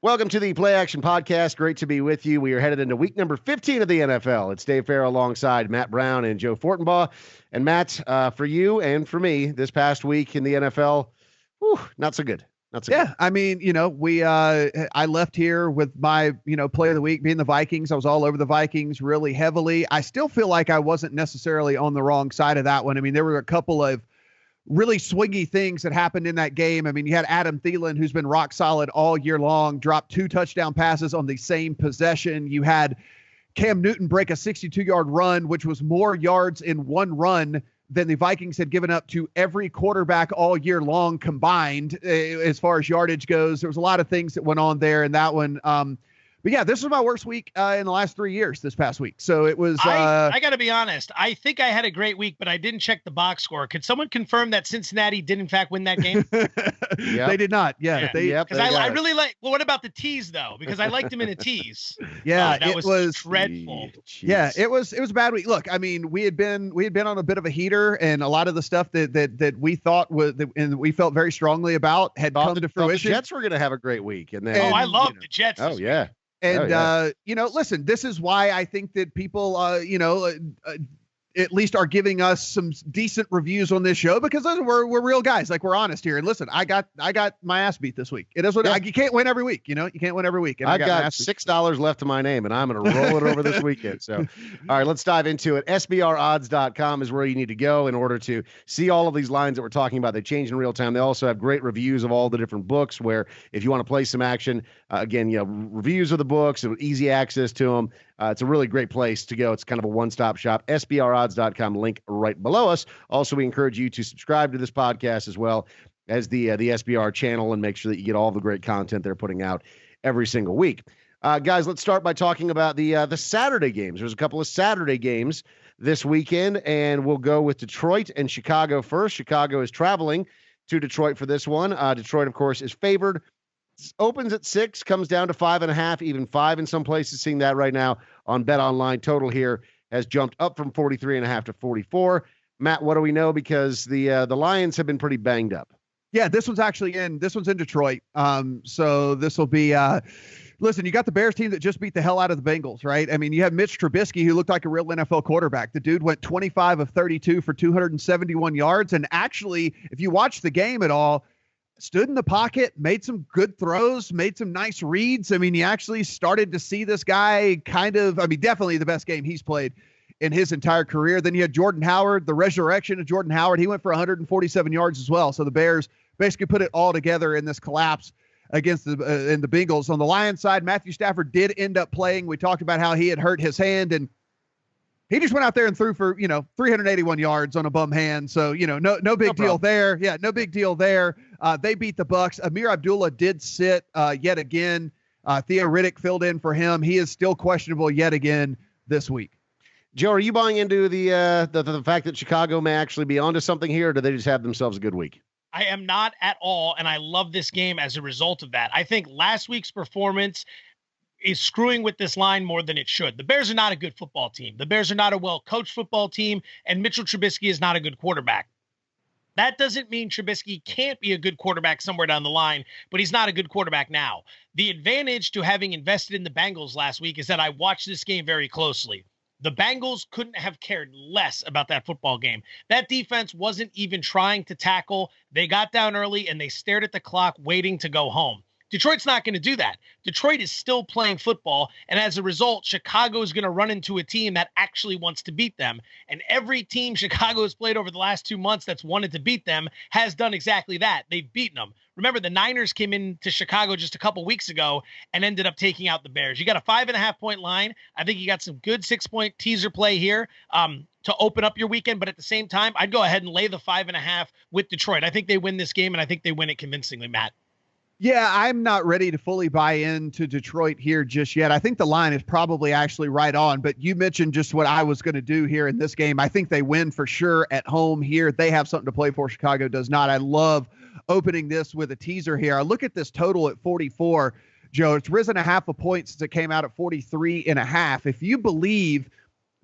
Welcome to the Play Action Podcast. Great to be with you. We are headed into week number 15 of the NFL. It's Dave Farrell alongside Matt Brown and Joe Fortenbaugh. And Matt, for you and for me, this past week in the NFL, not so good. Not so good. I mean, I left here with my, play of the week being the Vikings. I was all over the Vikings really heavily. I still feel like I wasn't necessarily on the wrong side of that one. I mean, there were a couple of really swingy things that happened in that game. I mean, you had Adam Thielen, who's been rock solid all year long, drop 2 touchdown passes on the same possession. You had Cam Newton break a 62-yard run, which was more yards in one run than the Vikings had given up to every quarterback all year long combined as far as yardage goes. There was a lot of things that went on there in that one. But yeah, this was my worst week in the last 3 years this past week. So it was. I got to be honest. I think I had a great week, but I didn't check the box score. Could someone confirm that Cincinnati did in fact win that game? They did not. Yeah. Because I really like. Well, what about the tease though? Because I liked him in a tease. Yeah, that was dreadful. Yeah, it was a bad week. Look, I mean, we had been on a bit of a heater, and a lot of the stuff that we thought was and we felt very strongly about had come to fruition. The Jets were going to have a great week, and then I love the Jets. Oh yeah. And, listen, this is why I think that people, at least are giving us some decent reviews on this show, because we're real guys. Like, we're honest here. And listen, I got my ass beat this week. It is what you can't win every week. You can't win every week. And I got $6 left to my name, and I'm going to roll it over this weekend. So, all right, let's dive into it. SBRodds.com is where you need to go in order to see all of these lines that we're talking about. They change in real time. They also have great reviews of all the different books where if you want to play some action, again, reviews of the books and easy access to them. It's a really great place to go. It's kind of a one-stop shop. SBRodds.com, link right below us. Also, we encourage you to subscribe to this podcast as well as the SBR channel and make sure that you get all the great content they're putting out every single week. Guys, let's start by talking about the Saturday games. There's a couple of Saturday games this weekend, and we'll go with Detroit and Chicago first. Chicago is traveling to Detroit for this one. Detroit, of course, is favored. Opens at 6, comes down to 5.5, even 5 in some places. Seeing that right now on Bet Online. Total here has jumped up from 43.5 to 44. Matt, what do we know? Because the Lions have been pretty banged up. Yeah, this one's in Detroit. So this will be. Listen, you got the Bears team that just beat the hell out of the Bengals, right? I mean, you have Mitch Trubisky, who looked like a real NFL quarterback. The dude went 25 of 32 for 271 yards, and actually, if you watch the game at all, stood in the pocket, made some good throws, made some nice reads. I mean, you actually started to see this guy definitely the best game he's played in his entire career. Then you had Jordan Howard, the resurrection of Jordan Howard. He went for 147 yards as well. So the Bears basically put it all together in this collapse against the Bengals. On the Lions side, Matthew Stafford did end up playing. We talked about how he had hurt his hand, and he just went out there and threw for, 381 yards on a bum hand. So, no big deal there. Yeah, no big deal there. They beat the Bucs. Amir Abdullah did sit yet again. Theo Riddick filled in for him. He is still questionable yet again this week. Joe, are you buying into the fact that Chicago may actually be onto something here, or do they just have themselves a good week? I am not at all, and I love this game as a result of that. I think last week's performance is screwing with this line more than it should. The Bears are not a good football team. The Bears are not a well-coached football team, and Mitchell Trubisky is not a good quarterback. That doesn't mean Trubisky can't be a good quarterback somewhere down the line, but he's not a good quarterback now. The advantage to having invested in the Bengals last week is that I watched this game very closely. The Bengals couldn't have cared less about that football game. That defense wasn't even trying to tackle. They got down early, and they stared at the clock waiting to go home. Detroit's not going to do that. Detroit is still playing football, and as a result, Chicago is going to run into a team that actually wants to beat them. And every team Chicago has played over the last 2 months that's wanted to beat them has done exactly that. They've beaten them. Remember, the Niners came into Chicago just a couple weeks ago and ended up taking out the Bears. You got a 5.5-point line. I think you got some good 6-point teaser play here to open up your weekend. But at the same time, I'd go ahead and lay the 5.5 with Detroit. I think they win this game, and I think they win it convincingly, Matt. Yeah, I'm not ready to fully buy into Detroit here just yet. I think the line is probably actually right on, but you mentioned just what I was going to do here in this game. I think they win for sure at home here. They have something to play for. Chicago does not. I love opening this with a teaser here. I look at this total at 44, Joe. It's risen a half a point since it came out at 43.5. If you believe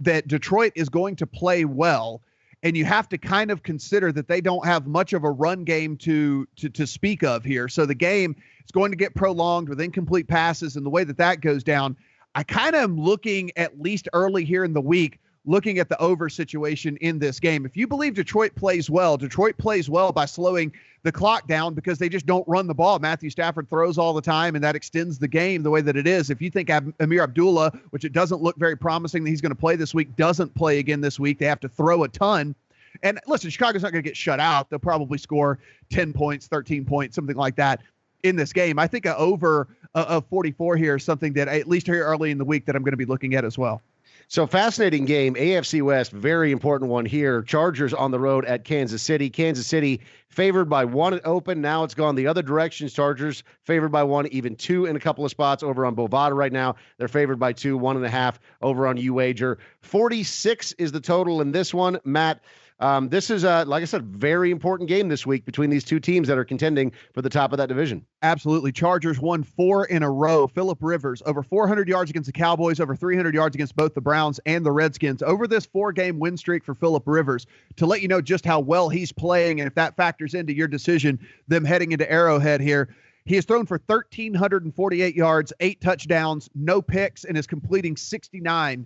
that Detroit is going to play well And you have to kind of consider that they don't have much of a run game to speak of here. So the game is going to get prolonged with incomplete passes, and the way that that goes down, I kind of am looking at least early here in the week, looking at the over situation in this game. If you believe Detroit plays well by slowing the clock down because they just don't run the ball. Matthew Stafford throws all the time, and that extends the game the way that it is. If you think Amir Abdullah, which it doesn't look very promising that he's going to play this week, doesn't play again this week, they have to throw a ton. And listen, Chicago's not going to get shut out. They'll probably score 10 points, 13 points, something like that in this game. I think an over of 44 here is something that at least here early in the week that I'm going to be looking at as well. So fascinating game, AFC West, very important one here. Chargers on the road at Kansas City. Kansas City favored by 1 at open. Now it's gone the other direction. Chargers favored by 1, even 2 in a couple of spots over on Bovada right now. They're favored by 2, 1.5 over on UWager. 46 is the total in this one. Matt, this is, like I said, very important game this week between these two teams that are contending for the top of that division. Absolutely. Chargers won 4 in a row. Phillip Rivers, over 400 yards against the Cowboys, over 300 yards against both the Browns and the Redskins. Over this 4-game win streak for Phillip Rivers, to let you know just how well he's playing, and if that factors into your decision, them heading into Arrowhead here, he has thrown for 1,348 yards, 8 touchdowns, no picks, and is completing 69%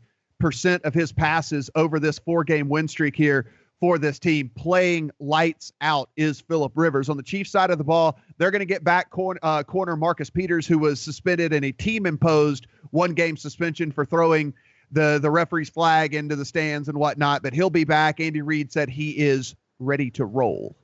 of his passes over this 4-game win streak here for this team. Playing lights out is Phillip Rivers. On the Chiefs side of the ball, they're going to get back corner Marcus Peters, who was suspended in a team-imposed 1-game suspension for throwing the referee's flag into the stands and whatnot, but he'll be back. Andy Reid said he is ready to roll.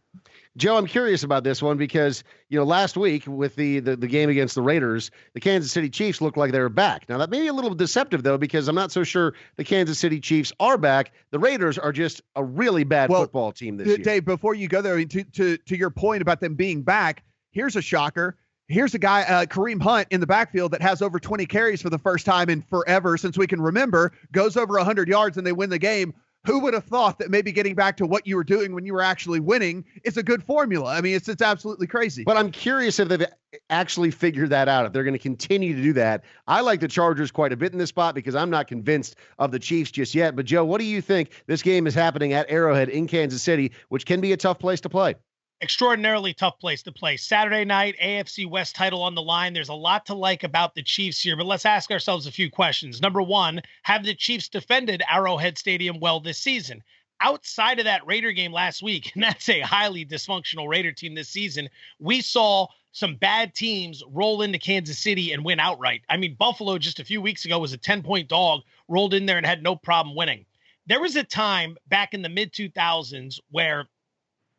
Joe, I'm curious about this one because, last week with the game against the Raiders, the Kansas City Chiefs looked like they were back. Now, that may be a little deceptive, though, because I'm not so sure the Kansas City Chiefs are back. The Raiders are just a really bad football team this year. Dave, before you go there, to your point about them being back, here's a shocker. Here's a guy, Kareem Hunt, in the backfield that has over 20 carries for the first time in forever since we can remember, goes over 100 yards and they win the game. Who would have thought that maybe getting back to what you were doing when you were actually winning is a good formula? I mean, it's absolutely crazy. But I'm curious if they've actually figured that out, if they're going to continue to do that. I like the Chargers quite a bit in this spot because I'm not convinced of the Chiefs just yet. But, Joe, what do you think? This game is happening at Arrowhead in Kansas City, which can be a tough place to play. Extraordinarily tough place to play. Saturday night, AFC West title on the line. There's a lot to like about the Chiefs here, but let's ask ourselves a few questions. Number one, have the Chiefs defended Arrowhead Stadium well this season? Outside of that Raider game last week, and that's a highly dysfunctional Raider team this season, we saw some bad teams roll into Kansas City and win outright. I mean, Buffalo just a few weeks ago was a 10-point dog, rolled in there and had no problem winning. There was a time back in the mid-2000s where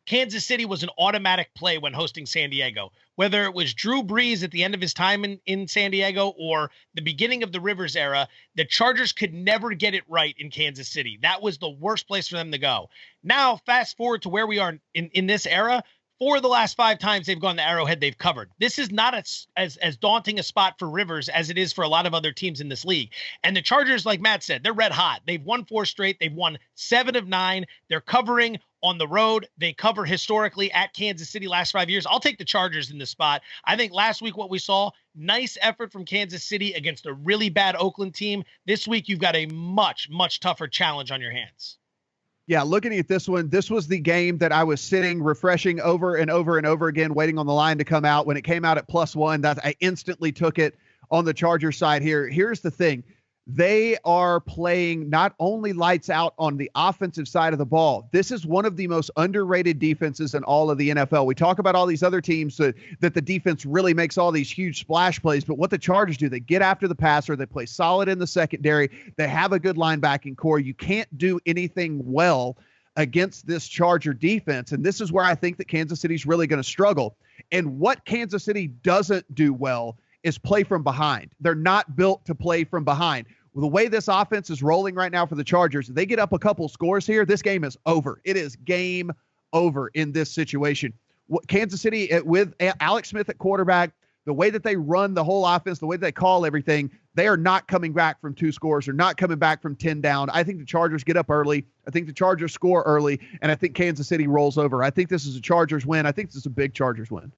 Kansas City was an automatic play when hosting San Diego, whether it was Drew Brees at the end of his time in San Diego or the beginning of the Rivers era. The Chargers could never get it right in Kansas City. That was the worst place for them to go. Now, fast forward to where we are in this era. 4 of the last 5 times they've gone to Arrowhead, they've covered. This is not as daunting a spot for Rivers as it is for a lot of other teams in this league. And the Chargers, like Matt said, they're red hot. They've won 4 straight. They've won 7 of 9. They're covering on the road. They cover historically at Kansas City last 5 years. I'll take the Chargers in this spot. I think last week what we saw, nice effort from Kansas City against a really bad Oakland team. This week you've got a much, much tougher challenge on your hands. Yeah, looking at this one, this was the game that I was sitting, refreshing over and over and over again, waiting on the line to come out. When it came out at +1, I instantly took it on the Chargers side here. Here's the thing. They are playing not only lights out on the offensive side of the ball. This is one of the most underrated defenses in all of the NFL. We talk about all these other teams that the defense really makes all these huge splash plays, but what the Chargers do, they get after the passer, they play solid in the secondary, they have a good linebacking core. You can't do anything well against this Charger defense, and this is where I think that Kansas City's really going to struggle. And what Kansas City doesn't do well is play from behind. They're not built to play from behind. Well, the way this offense is rolling right now for the Chargers, if they get up a couple scores here, this game is over. It is game over in this situation. Kansas City, with Alex Smith at quarterback, the way that they run the whole offense, the way they call everything, they are not coming back from 2 scores. They're not coming back from 10 down. I think the Chargers get up early. I think the Chargers score early, and I think Kansas City rolls over. I think this is a Chargers win. I think this is a big Chargers win.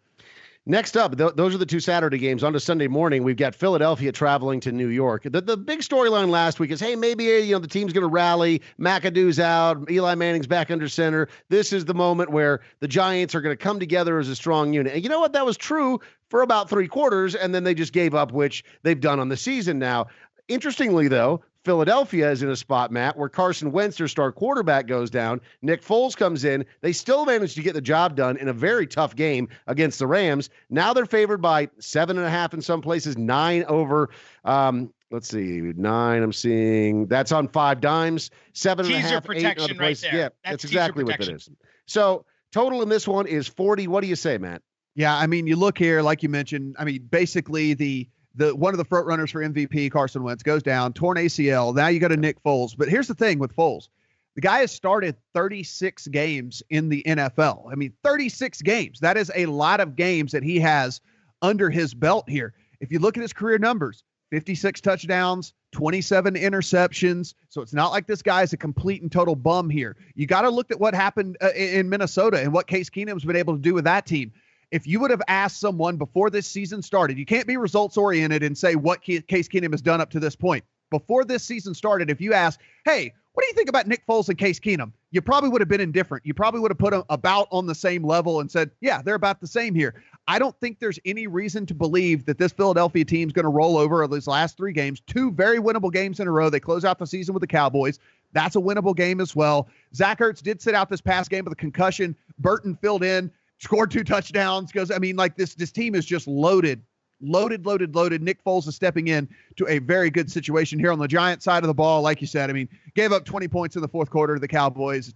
Next up, those are the two Saturday games. On to Sunday morning, we've got Philadelphia traveling to New York. The big storyline last week is, hey, maybe the team's going to rally. McAdoo's out. Eli Manning's back under center. This is the moment where the Giants are going to come together as a strong unit. And you know what? That was true for about 3 quarters, and then they just gave up, which they've done on the season now. Interestingly, though, Philadelphia is in a spot, Matt, where Carson Wentz, their star quarterback, goes down. Nick Foles comes in. They still managed to get the job done in a very tough game against the Rams. Now they're favored by 7.5 in some places, 9 over. Let's see, 9. I'm seeing that's on 5 dimes, 7.5, 8 in other places. Right there. Yeah, that's exactly what it is. So total in this one is 40. What do you say, Matt? Yeah, I mean, you look here, like you mentioned. I mean, basically the one of the front runners for MVP, Carson Wentz, goes down, torn ACL. Now you got a Nick Foles. But here's the thing with Foles. The guy has started 36 games in the NFL. I mean, 36 games. That is a lot of games that he has under his belt here. If you look at his career numbers, 56 touchdowns, 27 interceptions. So it's not like this guy is a complete and total bum here. You got to look at what happened in Minnesota and what Case Keenum's been able to do with that team. If you would have asked someone before this season started, you can't be results oriented and say what Case Keenum has done up to this point. Before this season started, if you asked, hey, what do you think about Nick Foles and Case Keenum? You probably would have been indifferent. You probably would have put them about on the same level and said, yeah, they're about the same here. I don't think there's any reason to believe that this Philadelphia team's going to roll over these last 3 games, 2 very winnable games in a row. They close out the season with the Cowboys. That's a winnable game as well. Zach Ertz did sit out this past game with a concussion. Burton filled in. Scored 2 touchdowns. Goes, I mean, like this team is just loaded. Nick Foles is stepping in to a very good situation here on the Giants side of the ball. Like you said, I mean, gave up 20 points in the 4th quarter to the Cowboys,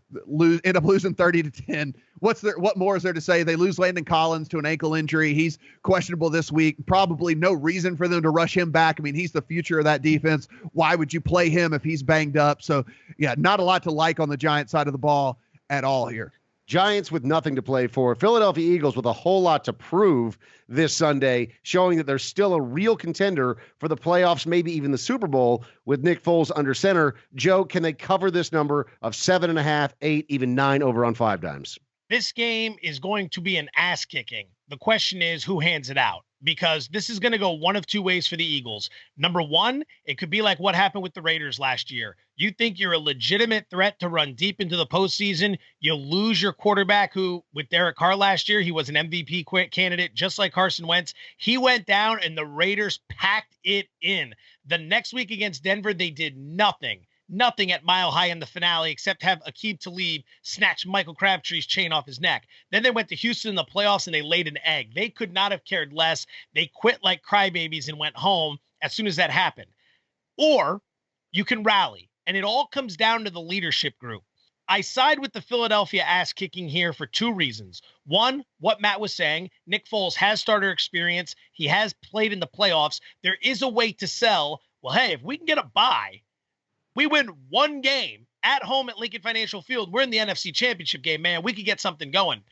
end up losing 30-10. What more is there to say? They lose Landon Collins to an ankle injury. He's questionable this week. Probably no reason for them to rush him back. I mean, he's the future of that defense. Why would you play him if he's banged up? So yeah, not a lot to like on the Giants side of the ball at all here. Giants with nothing to play for. Philadelphia Eagles with a whole lot to prove this Sunday, showing that they're still a real contender for the playoffs, maybe even the Super Bowl with Nick Foles under center. Joe, can they cover this number of 7.5, 8, even 9 over on 5 dimes? This game is going to be an ass kicking. The question is who hands it out, because this is going to go one of 2 ways for the Eagles. Number one, it could be like what happened with the Raiders last year. You think you're a legitimate threat to run deep into the postseason. You lose your quarterback who, with Derek Carr last year, he was an MVP candidate, just like Carson Wentz. He went down and the Raiders packed it in. The next week against Denver, they did nothing at Mile High in the finale except have Aqib Talib snatch Michael Crabtree's chain off his neck. Then they went to Houston in the playoffs and they laid an egg. They could not have cared less. They quit like crybabies and went home as soon as that happened. Or you can rally, and it all comes down to the leadership group. I side with the Philadelphia ass kicking here for 2 reasons. One, what Matt was saying, Nick Foles has starter experience. He has played in the playoffs. There is a way to sell, well, hey, if we can get a bye, we win 1 game at home at Lincoln Financial Field. We're in the NFC Championship game, man. We could get something going.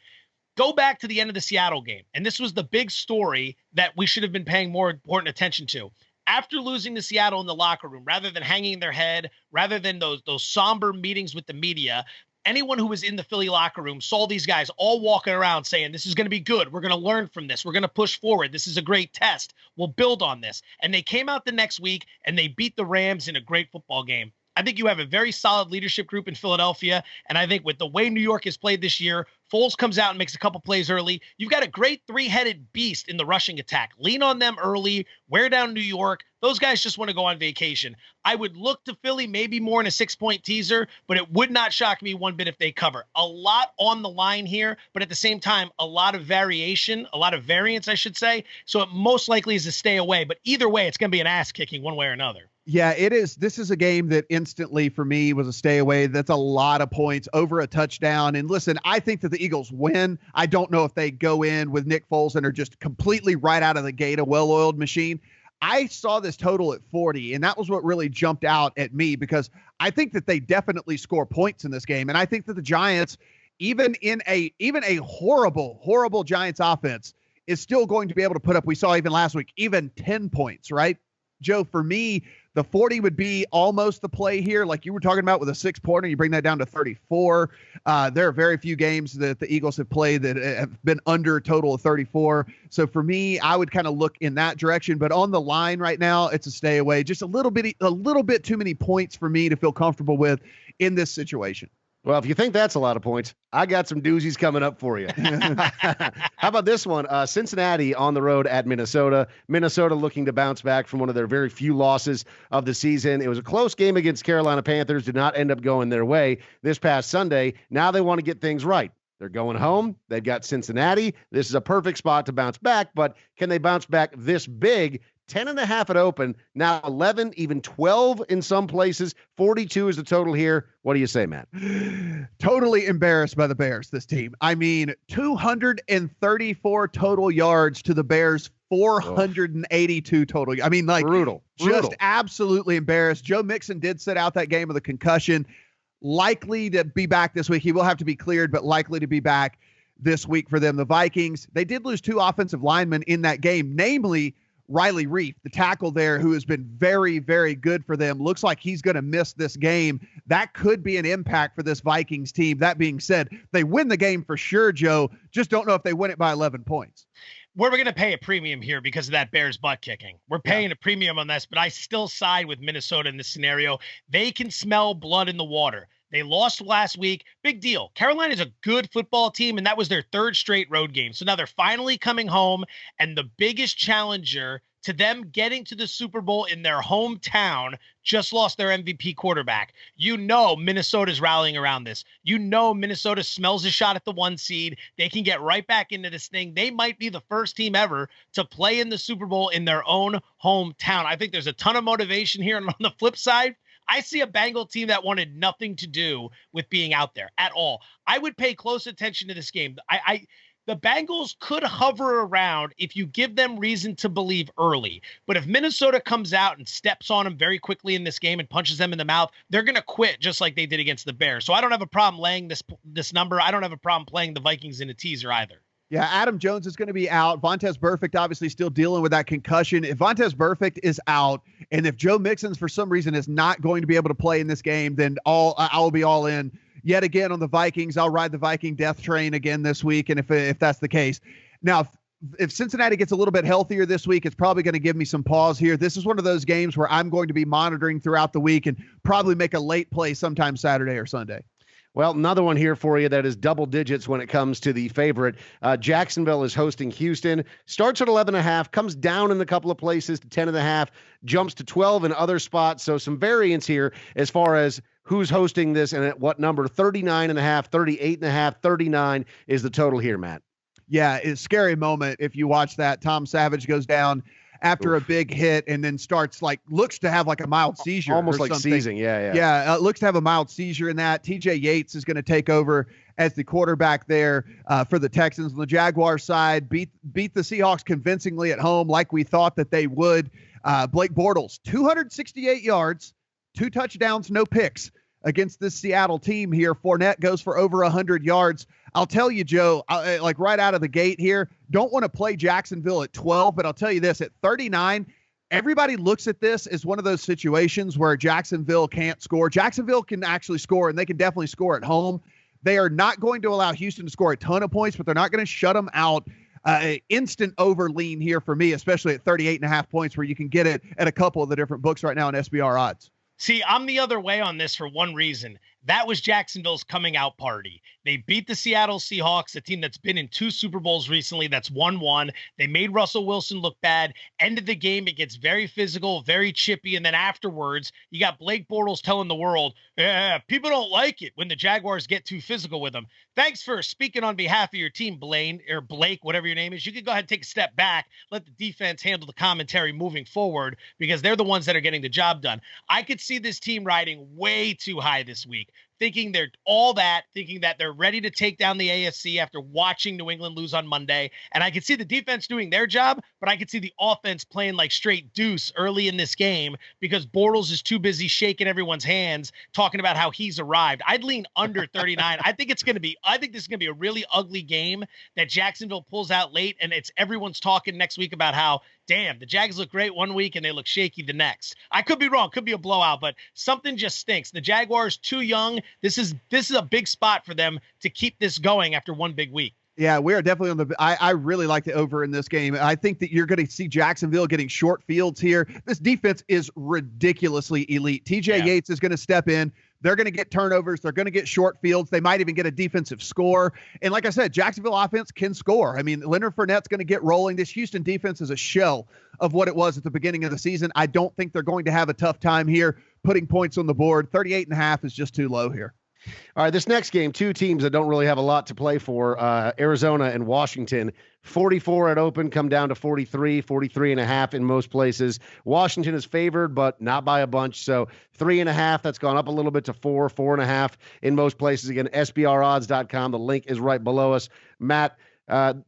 Go back to the end of the Seattle game. And this was the big story that we should have been paying more important attention to. After losing to Seattle in the locker room, rather than hanging their head, rather than those somber meetings with the media, anyone who was in the Philly locker room saw these guys all walking around saying, this is going to be good. We're going to learn from this. We're going to push forward. This is a great test. We'll build on this. And they came out the next week and they beat the Rams in a great football game. I think you have a very solid leadership group in Philadelphia. And I think with the way New York has played this year, Foles comes out and makes a couple plays early. You've got a great 3-headed beast in the rushing attack. Lean on them early. Wear down New York. Those guys just want to go on vacation. I would look to Philly maybe more in a 6-point teaser, but it would not shock me one bit if they cover. A lot on the line here, but at the same time, a lot of variation, a lot of variance, I should say. So it most likely is a stay away. But either way, it's going to be an ass kicking one way or another. Yeah, it is. This is a game that instantly for me was a stay away. That's a lot of points, over a touchdown. And listen, I think that the Eagles win. I don't know if they go in with Nick Foles and are just completely right out of the gate a well-oiled machine. I saw this total at 40, and that was what really jumped out at me because I think that they definitely score points in this game. And I think that the Giants, even a horrible Giants offense, is still going to be able to put up, we saw even last week, even 10 points, right? Joe, for me, the 40 would be almost the play here. Like you were talking about with a 6-pointer, you bring that down to 34. There are very few games that the Eagles have played that have been under a total of 34. So for me, I would kind of look in that direction. But on the line right now, it's a stay away. Just a little bit too many points for me to feel comfortable with in this situation. Well, if you think that's a lot of points, I got some doozies coming up for you. How about this one? Cincinnati on the road at Minnesota. Minnesota looking to bounce back from one of their very few losses of the season. It was a close game against Carolina Panthers. Did not end up going their way this past Sunday. Now they want to get things right. They're going home. They've got Cincinnati. This is a perfect spot to bounce back, but can they bounce back this big? 10.5 at open, now 11, even 12 in some places. 42 is the total here. What do you say, Matt? Totally embarrassed by the Bears, this team. I mean, 234 total yards to the Bears, 482 total. I mean, like, brutal. Just absolutely embarrassed. Joe Mixon did sit out that game with a concussion. Likely to be back this week. He will have to be cleared, but likely to be back this week for them. The Vikings, they did lose 2 offensive linemen in that game, namely Riley Reif, the tackle there, who has been very, very good for them. Looks like he's going to miss this game. That could be an impact for this Vikings team. That being said, they win the game for sure, Joe. Just don't know if they win it by 11 points. We're going to pay a premium here because of that Bears butt kicking. We're paying a premium on this, but I still side with Minnesota in this scenario. They can smell blood in the water. They lost last week. Big deal. Carolina is a good football team, and that was their 3rd straight road game. So now they're finally coming home, and the biggest challenger to them getting to the Super Bowl in their hometown just lost their MVP quarterback. You know Minnesota's rallying around this. You know Minnesota smells a shot at the 1 seed. They can get right back into this thing. They might be the first team ever to play in the Super Bowl in their own hometown. I think there's a ton of motivation here. And on the flip side, I see a Bengal team that wanted nothing to do with being out there at all. I would pay close attention to this game. The Bengals could hover around if you give them reason to believe early. But if Minnesota comes out and steps on them very quickly in this game and punches them in the mouth, they're going to quit just like they did against the Bears. So I don't have a problem laying this number. I don't have a problem playing the Vikings in a teaser either. Yeah, Adam Jones is going to be out. Vontaze Burfict obviously still dealing with that concussion. If Vontaze Burfict is out, and if Joe Mixon for some reason is not going to be able to play in this game, then I'll be all in yet again on the Vikings. I'll ride the Viking death train again this week, and if that's the case. Now, if Cincinnati gets a little bit healthier this week, it's probably going to give me some pause here. This is one of those games where I'm going to be monitoring throughout the week and probably make a late play sometime Saturday or Sunday. Well, another one here for you that is double digits when it comes to the favorite. Jacksonville is hosting Houston. Starts at 11.5, comes down in a couple of places to 10.5, jumps to 12 in other spots. So some variance here as far as who's hosting this and at what number. 39.5, 38.5, 39 is the total here, Matt. Yeah, it's a scary moment if you watch that. Tom Savage goes down after a big hit and then looks to have like a mild seizure. Almost like seizing. Yeah. Yeah. Looks to have a mild seizure in that. TJ Yates is going to take over as the quarterback there for the Texans. On the Jaguars side, beat the Seahawks convincingly at home like we thought that they would. Blake Bortles, 268 yards, 2 touchdowns, no picks against this Seattle team here. Fournette goes for over 100 yards. I'll tell you, Joe, like right out of the gate here, don't want to play Jacksonville at 12, but I'll tell you this, at 39, everybody looks at this as one of those situations where Jacksonville can't score. Jacksonville can actually score, and they can definitely score at home. They are not going to allow Houston to score a ton of points, but they're not going to shut them out. Instant overlean here for me, especially at 38.5 points, where you can get it at a couple of the different books right now in SBR odds. See, I'm the other way on this for one reason. That was Jacksonville's coming out party. They beat the Seattle Seahawks, a team that's been in 2 Super Bowls recently. That's 1-1. They made Russell Wilson look bad. Ended the game. It gets very physical, very chippy. And then afterwards, you got Blake Bortles telling the world, people don't like it when the Jaguars get too physical with them. Thanks for speaking on behalf of your team, Blaine, or Blake, whatever your name is. You can go ahead and take a step back. Let the defense handle the commentary moving forward because they're the ones that are getting the job done. I could see this team riding way too high this week, thinking that they're ready to take down the AFC after watching New England lose on Monday. And I could see the defense doing their job, but I could see the offense playing like straight deuce early in this game because Bortles is too busy shaking everyone's hands, talking about how he's arrived. I'd lean under 39. I think this is going to be a really ugly game that Jacksonville pulls out late, and everyone's talking next week about how damn, the Jags look great one week and they look shaky the next. I could be wrong, could be a blowout, but something just stinks. The Jaguars too young. This is a big spot for them to keep this going after one big week. Yeah, we are definitely on the. I really like the over in this game. I think that you're going to see Jacksonville getting short fields here. This defense is ridiculously elite. TJ Yates is going to step in. They're going to get turnovers. They're going to get short fields. They might even get a defensive score. And like I said, Jacksonville offense can score. I mean, Leonard Fournette's going to get rolling. This Houston defense is a shell of what it was at the beginning of the season. I don't think they're going to have a tough time here putting points on the board. 38.5 is just too low here. All right, this next game, two teams that don't really have a lot to play for, Arizona and Washington. 44 at open, come down to 43, 43.5 in most places. Washington is favored, but not by a bunch. So 3.5, that's gone up a little bit to 4.5 in most places. Again, SBRodds.com. The link is right below us. Matt,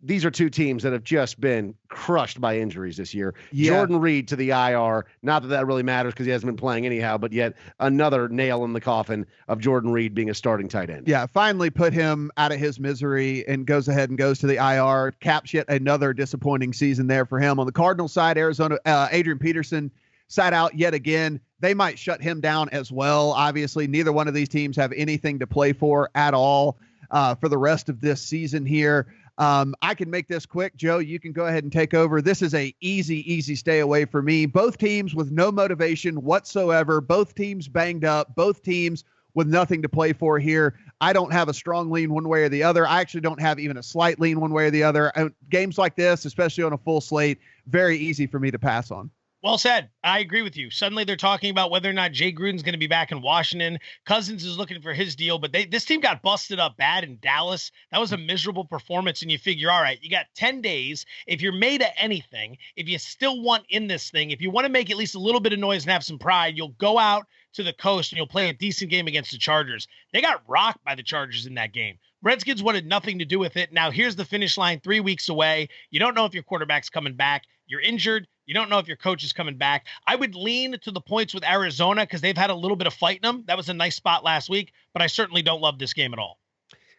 these are two teams that have just been crushed by injuries this year. Yeah. Jordan Reed to the IR. Not that that really matters because he hasn't been playing anyhow, but yet another nail in the coffin of Jordan Reed being a starting tight end. Yeah, finally put him out of his misery and goes ahead and goes to the IR. Caps yet another disappointing season there for him. On the Cardinals side, Arizona, Adrian Peterson sat out yet again. They might shut him down as well. Obviously, neither one of these teams have anything to play for at all for the rest of this season here. I can make this quick. Joe, you can go ahead and take over. This is a easy stay away for me. Both teams with no motivation whatsoever. Both teams banged up. Both teams with nothing to play for here. I don't have a strong lean one way or the other. I actually don't have even a slight lean one way or the other. Games like this, especially on a full slate, very easy for me to pass on. Well said. I agree with you. Suddenly they're talking about whether or not Jay Gruden's going to be back in Washington. Cousins is looking for his deal, but this team got busted up bad in Dallas. That was a miserable performance, and you figure, all right, you got 10 days. If you're made of anything, if you still want in this thing, if you want to make at least a little bit of noise and have some pride, you'll go out to the coast and you'll play a decent game against the Chargers. They got rocked by the Chargers in that game. Redskins wanted nothing to do with it. Now here's the finish line 3 weeks away. You don't know if your quarterback's coming back. You're injured. You don't know if your coach is coming back. I would lean to the points with Arizona because they've had a little bit of fight in them. That was a nice spot last week, but I certainly don't love this game at all.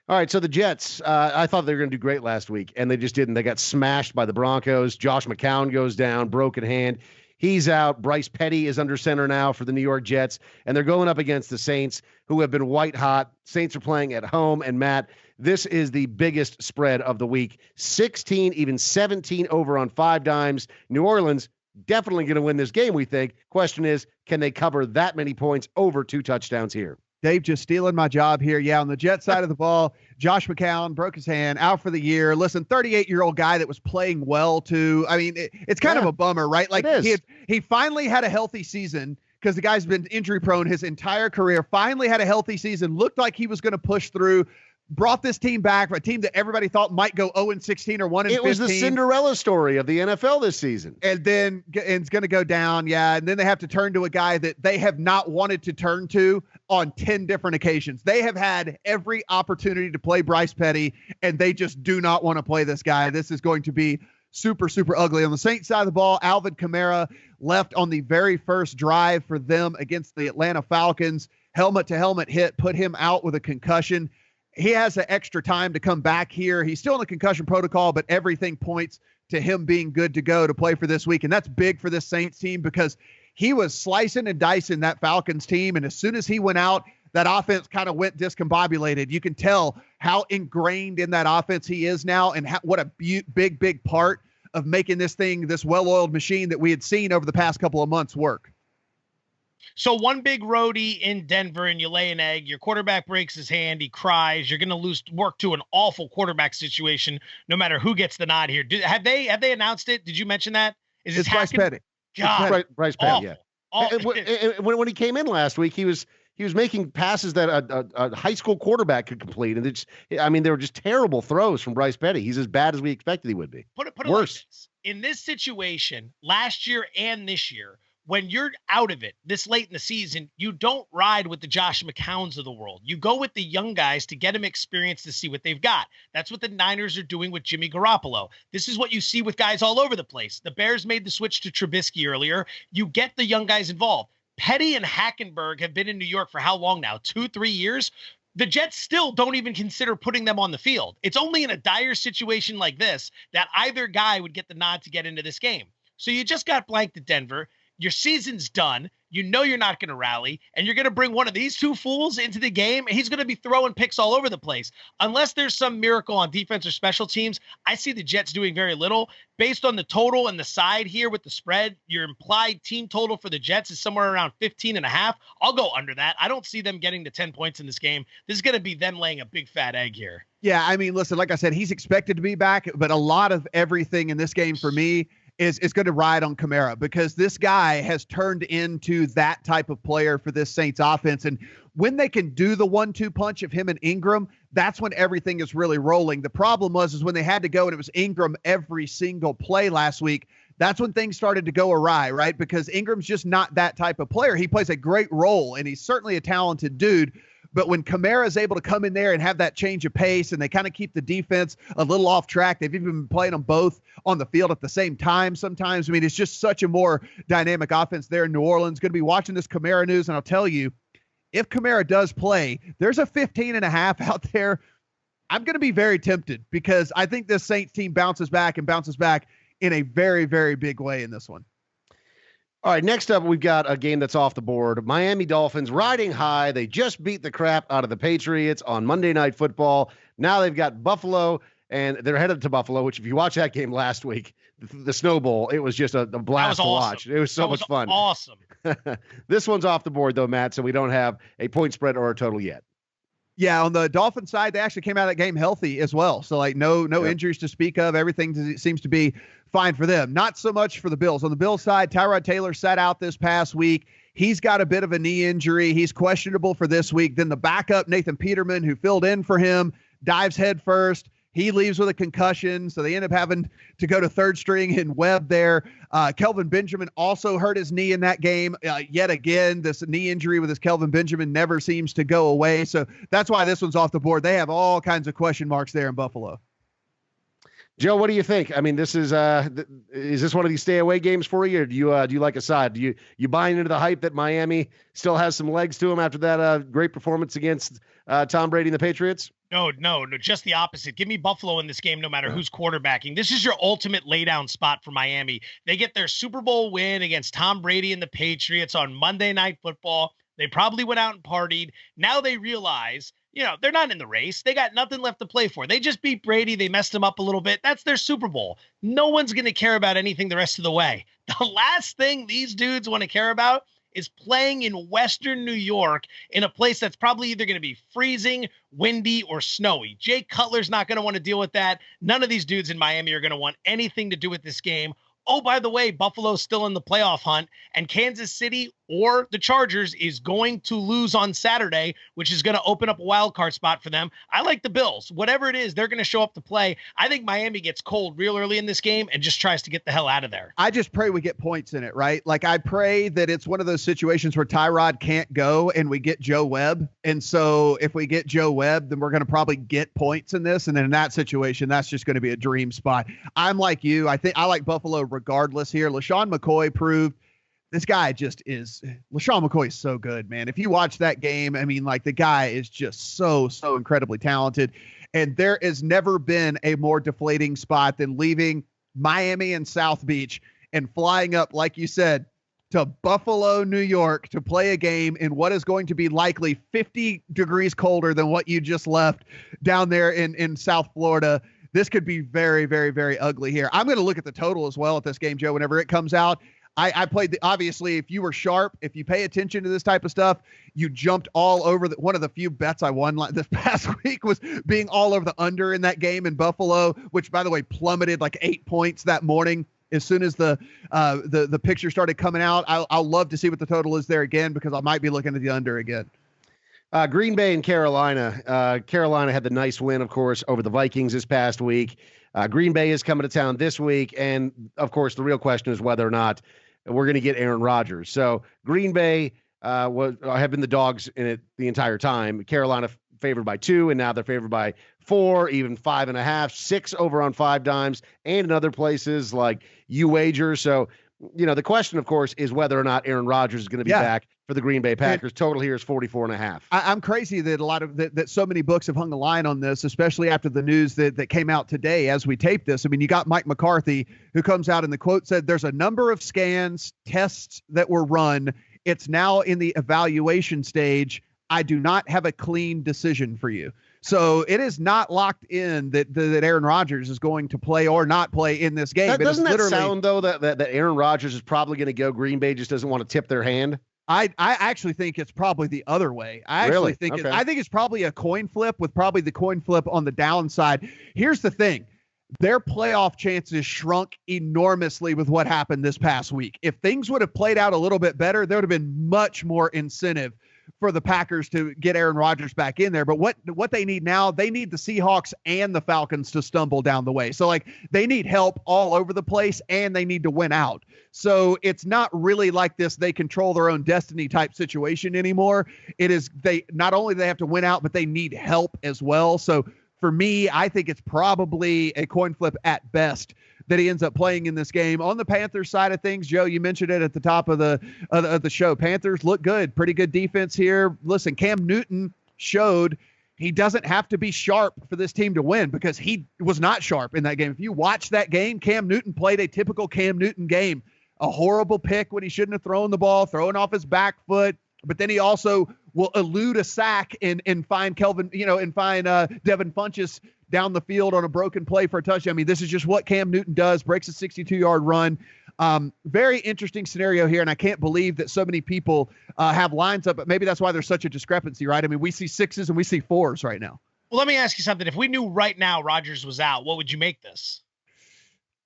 All right, so the Jets, I thought they were going to do great last week, and they just didn't. They got smashed by the Broncos. Josh McCown goes down, broken hand. He's out. Bryce Petty is under center now for the New York Jets, and they're going up against the Saints, who have been white hot. Saints are playing at home, and Matt, this is the biggest spread of the week. 16, even 17 over on 5 dimes. New Orleans definitely going to win this game, we think. Question is, can they cover that many points over 2 touchdowns here? Dave just stealing my job here. Yeah, on the Jet side of the ball, Josh McCown broke his hand, out for the year. Listen, 38-year-old guy that was playing well, too. I mean, it's kind of a bummer, right? Like, he finally had a healthy season because the guy's been injury-prone his entire career, finally had a healthy season, looked like he was going to push through, brought this team back, a team that everybody thought might go 0-16 or 1-15. It was the Cinderella story of the NFL this season. And then it's going to go down, yeah. And then they have to turn to a guy that they have not wanted to turn to on 10 different occasions. They have had every opportunity to play Bryce Petty, and they just do not want to play this guy. This is going to be super ugly. On the Saints side of the ball, Alvin Kamara left on the very first drive for them against the Atlanta Falcons. Helmet-to-helmet hit, put him out with a concussion. He has an extra time to come back here. He's still in the concussion protocol, but everything points to him being good to go to play for this week. And that's big for this Saints team because he was slicing and dicing that Falcons team. And as soon as he went out, that offense kind of went discombobulated. You can tell how ingrained in that offense he is now and what a big part of making this thing, this well-oiled machine that we had seen over the past couple of months work. So one big roadie in Denver and you lay an egg, your quarterback breaks his hand, he cries, you're going to lose work to an awful quarterback situation no matter who gets the nod here. Have they announced it? Did you mention that? It's Bryce Petty. God, Bryce Petty, yeah. When he came in last week, he was making passes that a high school quarterback could complete, and they were just terrible throws from Bryce Petty. He's as bad as we expected he would be. Put it worse. Like this. In this situation, last year and this year, when you're out of it this late in the season, you don't ride with the Josh McCowns of the world. You go with the young guys to get them experience to see what they've got. That's what the Niners are doing with Jimmy Garoppolo. This is what you see with guys all over the place. The Bears made the switch to Trubisky earlier. You get the young guys involved. Petty and Hackenberg have been in New York for how long now? 2-3 years? The Jets still don't even consider putting them on the field. It's only in a dire situation like this that either guy would get the nod to get into this game. So you just got blanked at Denver. Your season's done. You know you're not going to rally, and you're going to bring one of these two fools into the game, and he's going to be throwing picks all over the place. Unless there's some miracle on defense or special teams, I see the Jets doing very little. Based on the total and the side here with the spread, your implied team total for the Jets is somewhere around 15.5. I'll go under that. I don't see them getting to 10 points in this game. This is going to be them laying a big fat egg here. Yeah, I mean, listen, like I said, he's expected to be back, but a lot of everything in this game for me is going to ride on Kamara, because this guy has turned into that type of player for this Saints offense. And when they can do the 1-2 punch of him and Ingram, that's when everything is really rolling. The problem is when they had to go and it was Ingram every single play last week, that's when things started to go awry, right? Because Ingram's just not that type of player. He plays a great role, and he's certainly a talented dude. But when Kamara is able to come in there and have that change of pace, and they kind of keep the defense a little off track, they've even been playing them both on the field at the same time sometimes. I mean, it's just such a more dynamic offense there in New Orleans. Going to be watching this Kamara news, and I'll tell you, if Kamara does play, there's a 15.5 out there. I'm going to be very tempted, because I think this Saints team bounces back in a very, very big way in this one. All right, next up, we've got a game that's off the board. Miami Dolphins riding high. They just beat the crap out of the Patriots on Monday Night Football. Now they've got Buffalo, and they're headed to Buffalo, which if you watch that game last week, the Snow Bowl, it was just a blast to watch. It was so much fun. Awesome. This one's off the board, though, Matt, so we don't have a point spread or a total yet. Yeah, on the Dolphins side, they actually came out of that game healthy as well. So, like, no injuries to speak of. Everything seems to be fine for them. Not so much for the Bills. On the Bills side, Tyrod Taylor sat out this past week. He's got a bit of a knee injury. He's questionable for this week. Then the backup, Nathan Peterman, who filled in for him, dives head first. He leaves with a concussion, so they end up having to go to third string in Webb there. Kelvin Benjamin also hurt his knee in that game. Yet again, this knee injury with his Kelvin Benjamin never seems to go away. So that's why this one's off the board. They have all kinds of question marks there in Buffalo. Joe, what do you think? I mean, this is this one of these stay away games for you, or do you like a side? Do you buying into the hype that Miami still has some legs to them after that great performance against Tom Brady and the Patriots? No, just the opposite. Give me Buffalo in this game, no matter who's quarterbacking. This is your ultimate laydown spot for Miami. They get their Super Bowl win against Tom Brady and the Patriots on Monday Night Football. They probably went out and partied. Now they realize, they're not in the race. They got nothing left to play for. They just beat Brady. They messed him up a little bit. That's their Super Bowl. No one's going to care about anything the rest of the way. The last thing these dudes want to care about is playing in Western New York in a place that's probably either going to be freezing, windy, or snowy. Jay Cutler's not going to want to deal with that. None of these dudes in Miami are going to want anything to do with this game. Oh, by the way, Buffalo's still in the playoff hunt, and Kansas City or the Chargers is going to lose on Saturday, which is going to open up a wild card spot for them. I like the Bills. Whatever it is, they're going to show up to play. I think Miami gets cold real early in this game and just tries to get the hell out of there. I just pray we get points in it, right? Like, I pray that it's one of those situations where Tyrod can't go and we get Joe Webb. And so if we get Joe Webb, then we're going to probably get points in this. And then in that situation, that's just going to be a dream spot. I'm like you. I think I like Buffalo regardless here. LaShawn McCoy proved this guy just is. LaShawn McCoy is so good, man. If you watch that game, I mean, like, the guy is just so incredibly talented. And there has never been a more deflating spot than leaving Miami and South Beach and flying up, like you said, to Buffalo, New York to play a game in what is going to be likely 50 degrees colder than what you just left down there in South Florida. This could be very, very, very ugly here. I'm going to look at the total as well at this game, Joe, whenever it comes out. I played obviously, if you were sharp, if you pay attention to this type of stuff, you jumped all over one of the few bets I won this past week was being all over the under in that game in Buffalo, which, by the way, plummeted like 8 points that morning. As soon as the picture started coming out, I'll love to see what the total is there again, because I might be looking at the under again. Green Bay and Carolina. Carolina had the nice win, of course, over the Vikings this past week. Green Bay is coming to town this week. And, of course, the real question is whether or not we're going to get Aaron Rodgers. So Green Bay have been the dogs in it the entire time. Carolina favored by 2, and now they're favored by 4, even 5.5, 6 over on 5 dimes, and in other places like UWager. So The question, of course, is whether or not Aaron Rodgers is going to be back for the Green Bay Packers. Total here is 44.5. I'm crazy that that so many books have hung the line on this, especially after the news that came out today as we tape this. I mean, you got Mike McCarthy, who comes out and the quote said, "There's a number of scans, tests that were run. It's now in the evaluation stage. I do not have a clean decision for you." So it is not locked in that Aaron Rodgers is going to play or not play in this game. Doesn't that sound, though, that Aaron Rodgers is probably going to go? Green Bay just doesn't want to tip their hand? I actually think it's probably the other way. I think it's probably a coin flip, with probably the coin flip on the downside. Here's the thing. Their playoff chances shrunk enormously with what happened this past week. If things would have played out a little bit better, there would have been much more incentive for the Packers to get Aaron Rodgers back in there. But what they need now, they need the Seahawks and the Falcons to stumble down the way. So they need help all over the place, and they need to win out. So it's not really like this they control their own destiny type situation anymore. It is they not only they have to win out, but they need help as well. So for me, I think it's probably a coin flip at best that he ends up playing in this game. On the Panthers side of things, Joe, you mentioned it at the top of the show. Panthers look good. Pretty good defense here. Listen, Cam Newton showed he doesn't have to be sharp for this team to win, because he was not sharp in that game. If you watch that game, Cam Newton played a typical Cam Newton game. A horrible pick when he shouldn't have thrown the ball, throwing off his back foot. But then he also will elude a sack and find Devin Funchess down the field on a broken play for a touchdown. I mean, this is just what Cam Newton does, breaks a 62-yard run. Very interesting scenario here, and I can't believe that so many people have lines up, but maybe that's why there's such a discrepancy, right? I mean, we see 6s and we see 4s right now. Well, let me ask you something. If we knew right now Rodgers was out, what would you make this?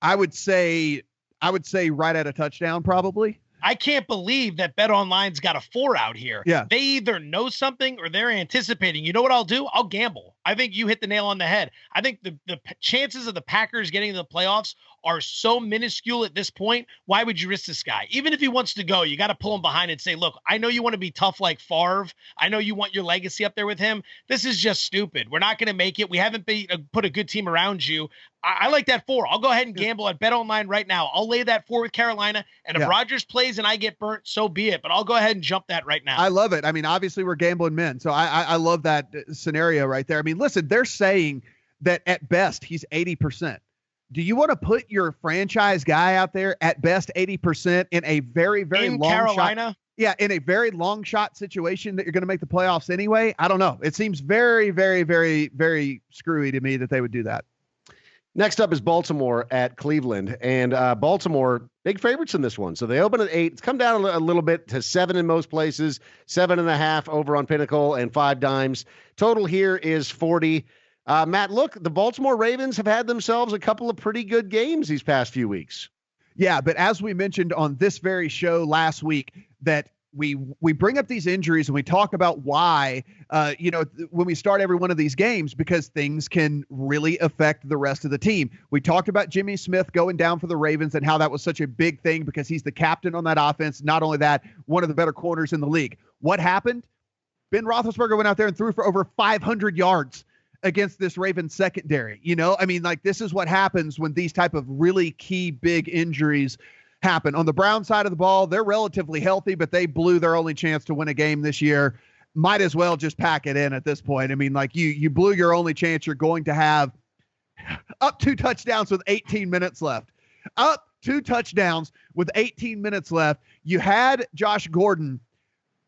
I would say right at a touchdown, probably. I can't believe that BetOnline's got a 4 out here. Yeah. They either know something or they're anticipating. You know what I'll do? I'll gamble. I think you hit the nail on the head. I think the chances of the Packers getting to the playoffs are so minuscule at this point. Why would you risk this guy? Even if he wants to go, you got to pull him behind and say, look, I know you want to be tough like Favre. I know you want your legacy up there with him. This is just stupid. We're not going to make it. We haven't put a good team around you. I like that 4. I'll go ahead and gamble at BetOnline right now. I'll lay that 4 with Carolina. And if Rodgers plays and I get burnt, so be it. But I'll go ahead and jump that right now. I love it. I mean, obviously we're gambling men. So I love that scenario right there. I mean, listen, they're saying that at best he's 80%. Do you want to put your franchise guy out there at best 80% in a very, very long Carolina shot? Yeah, in a very long shot situation that you're going to make the playoffs anyway? I don't know. It seems very, very, very, very screwy to me that they would do that. Next up is Baltimore at Cleveland, and Baltimore big favorites in this one. So they open at 8. It's come down a little bit to 7 in most places, 7.5 over on Pinnacle, and 5 dimes. Total here is 40. Matt, look, the Baltimore Ravens have had themselves a couple of pretty good games these past few weeks. Yeah, but as we mentioned on this very show last week, that we bring up these injuries and we talk about why, when we start every one of these games, because things can really affect the rest of the team. We talked about Jimmy Smith going down for the Ravens and how that was such a big thing because he's the captain on that offense. Not only that, one of the better corners in the league. What happened? Ben Roethlisberger went out there and threw for over 500 yards against this Ravens secondary. I mean, this is what happens when these type of really key big injuries happen. On the Brown side of the ball, they're relatively healthy, but they blew their only chance to win a game this year. Might as well just pack it in at this point. I mean, you blew your only chance. You're going to have up 2 touchdowns with 18 minutes left. Up 2 touchdowns with 18 minutes left. You had Josh Gordon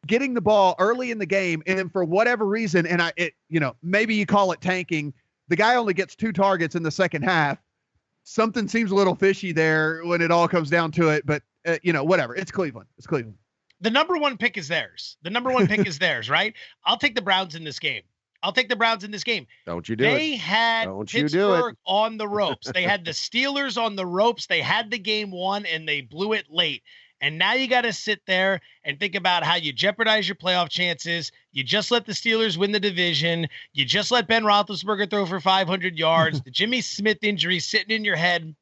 getting the ball early in the game, and then for whatever reason, and maybe you call it tanking, the guy only gets 2 targets in the second half. Something seems a little fishy there when it all comes down to it, but whatever. It's Cleveland. The number 1 pick is theirs. Right? I'll take the Browns in this game. Don't you do it. They had Pittsburgh on the ropes. They had the Steelers on the ropes. They had the game won, and they blew it late. And now you got to sit there and think about how you jeopardize your playoff chances. You just let the Steelers win the division. You just let Ben Roethlisberger throw for 500 yards. The Jimmy Smith injury sitting in your head.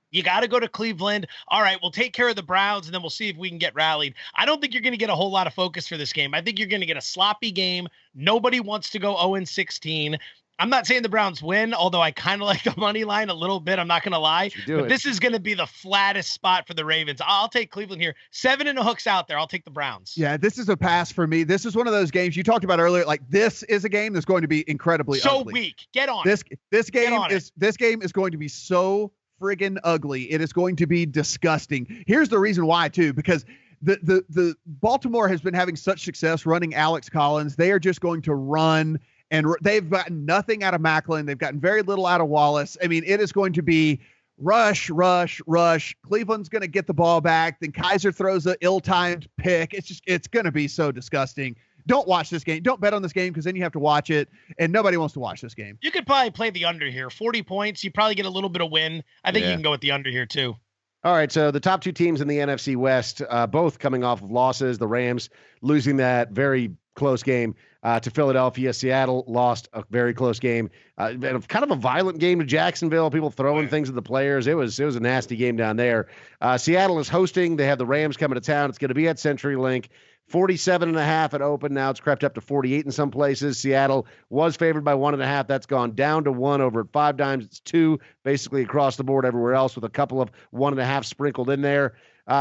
You got to go to Cleveland. All right, we'll take care of the Browns, and then we'll see if we can get rallied. I don't think you're going to get a whole lot of focus for this game. I think you're going to get a sloppy game. Nobody wants to go 0-16. I'm not saying the Browns win, although I kind of like the money line a little bit. I'm not going to lie. But this is going to be the flattest spot for the Ravens. I'll take Cleveland here. 7 and a hook's out there. I'll take the Browns. Yeah, this is a pass for me. This is one of those games you talked about earlier. Like, this is a game that's going to be incredibly ugly. Weak. Get on this game is going to be so friggin' ugly. It is going to be disgusting. Here's the reason why, too, because the Baltimore has been having such success running Alex Collins. They are just going to run. And they've gotten nothing out of Macklin. They've gotten very little out of Wallace. I mean, it is going to be rush. Cleveland's going to get the ball back. Then Kaiser throws an ill-timed pick. It's going to be so disgusting. Don't watch this game. Don't bet on this game because then you have to watch it, and nobody wants to watch this game. You could probably play the under here. 40 points. You probably get a little bit of win. I think you can go with the under here too. All right, so the top two teams in the NFC West, both coming off of losses. The Rams losing that very close game to Philadelphia. Seattle lost a very close game. Kind of a violent game to Jacksonville. People throwing things at the players. It was a nasty game down there. Seattle is hosting. They have the Rams coming to town. It's going to be at CenturyLink. 47.5 at open. Now it's crept up to 48 in some places. Seattle was favored by 1.5. That's gone down to 1 over at 5 dimes. It's 2 basically across the board everywhere else with a couple of 1.5 sprinkled in there.